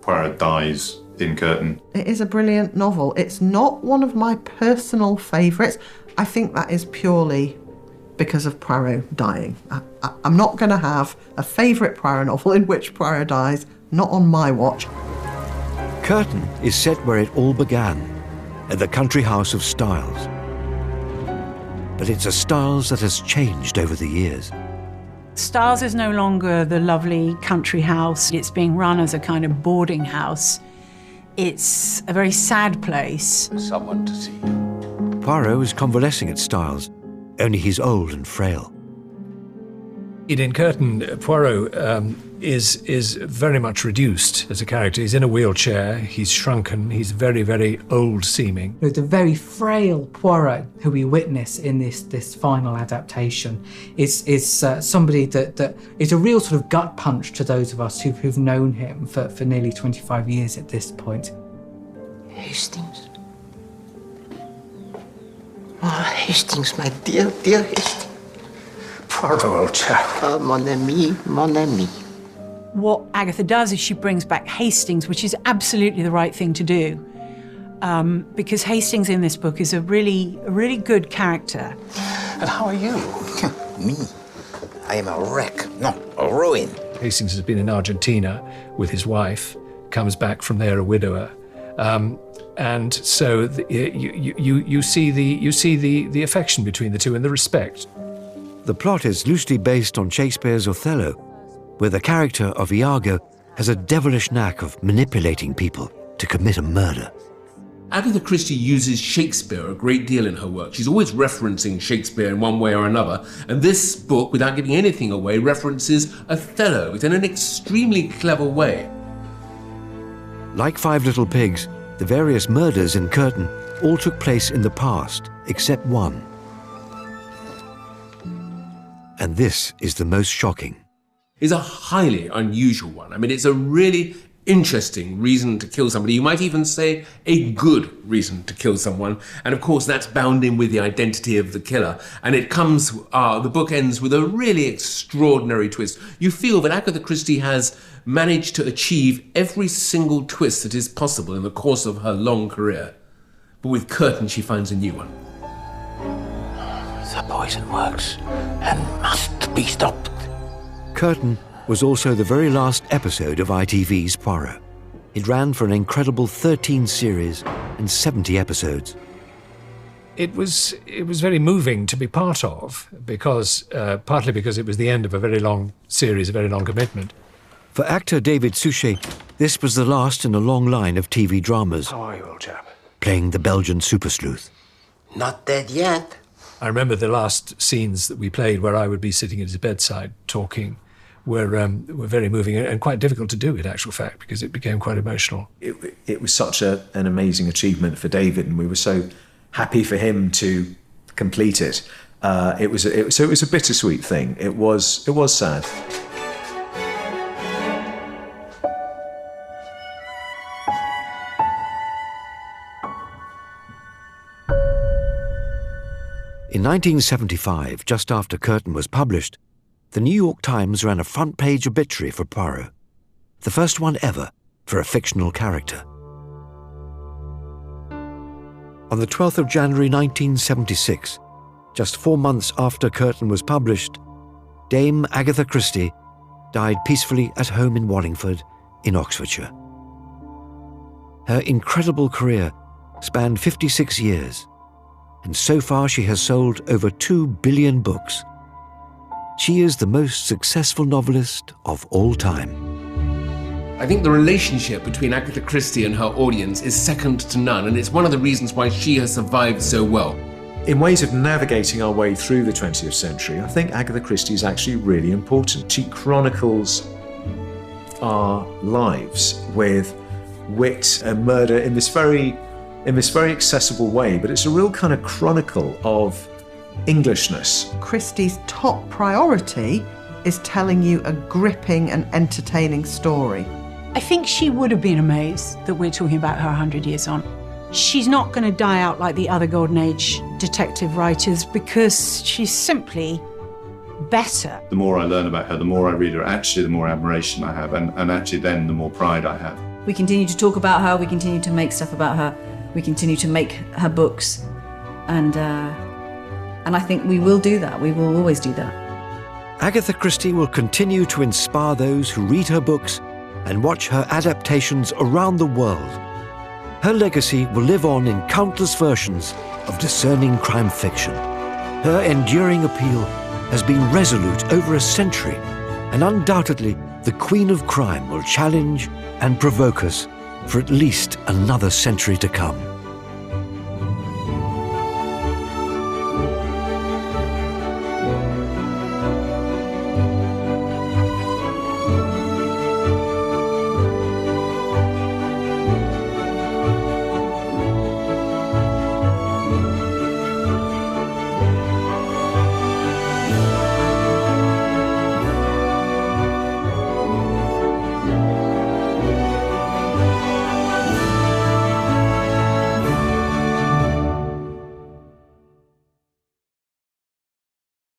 Poirot dies in Curtain. It is a brilliant novel. It's not one of my personal favourites. I think that is purely because of Poirot dying. I'm not going to have a favourite Poirot novel in which Poirot dies, not on my watch. Curtain is set where it all began, at the country house of Styles. But it's a Styles that has changed over the years. Styles is no longer the lovely country house. It's being run as a kind of boarding house. It's a very sad place. Someone to see you. Poirot is convalescing at Styles, only he's old and frail. In Curtain, Poirot is very much reduced as a character. He's in a wheelchair, he's shrunken, he's very, very old-seeming. The very frail Poirot who we witness in this final adaptation is somebody that is a real sort of gut punch to those of us who've known him for nearly 25 years at this point. Hastings. Oh, Hastings, my dear, dear Hastings. Poor old chap. Oh, mon ami, mon ami. What Agatha does is she brings back Hastings, which is absolutely the right thing to do. Because Hastings in this book is a really good character. And how are you? Me? I am a wreck, no, a ruin. Hastings has been in Argentina with his wife, comes back from there a widower. And so you see the affection between the two and the respect. The plot is loosely based on Shakespeare's Othello, where the character of Iago has a devilish knack of manipulating people to commit a murder. Agatha Christie uses Shakespeare a great deal in her work. She's always referencing Shakespeare in one way or another, and this book, without giving anything away, references Othello in an extremely clever way. Like Five Little Pigs, the various murders in Curtain all took place in the past, except one. And this is the most shocking. Is a highly unusual one. I mean, it's a really interesting reason to kill somebody. You might even say a good reason to kill someone. And of course, that's bound in with the identity of the killer. And it comes, the book ends with a really extraordinary twist. You feel that Agatha Christie has managed to achieve every single twist that is possible in the course of her long career. But with Curtain, she finds a new one. The poison works and must be stopped. Curtain was also the very last episode of ITV's Poirot. It ran for an incredible 13 series and 70 episodes. It was very moving to be part of, because partly because it was the end of a very long series, a very long commitment. For actor David Suchet, this was the last in a long line of TV dramas. How are you, old chap? Playing the Belgian super sleuth. Not dead yet. I remember the last scenes that we played where I would be sitting at his bedside talking were very moving and quite difficult to do, in actual fact, because it became quite emotional. It was such an amazing achievement for David, and we were so happy for him to complete it. It was a bittersweet thing. It was sad. In 1975, just after Curtain was published, the New York Times ran a front-page obituary for Poirot, the first one ever for a fictional character. On the 12th of January 1976, just 4 months after Curtain was published, Dame Aghatha Christie died peacefully at home in Wallingford, in Oxfordshire. Her incredible career spanned 56 years, and so far she has sold over 2 billion books. She is the most successful novelist of all time. I think the relationship between Agatha Christie and her audience is second to none, and it's one of the reasons why she has survived so well. In ways of navigating our way through the 20th century, I think Agatha Christie is actually really important. She chronicles our lives with wit and murder in this very accessible way, but it's a real kind of chronicle of Englishness. Christie's top priority is telling you a gripping and entertaining story. I think she would have been amazed that we're talking about her 100 years on. She's not going to die out like the other Golden Age detective writers because she's simply better. The more I learn about her, the more I read her, actually the more admiration I have, and actually then the more pride I have. We continue to talk about her, we continue to make stuff about her, we continue to make her books, and I think we will do that, we will always do that. Agatha Christie will continue to inspire those who read her books and watch her adaptations around the world. Her legacy will live on in countless versions of discerning crime fiction. Her enduring appeal has been resolute over a century, and undoubtedly the Queen of Crime will challenge and provoke us for at least another century to come.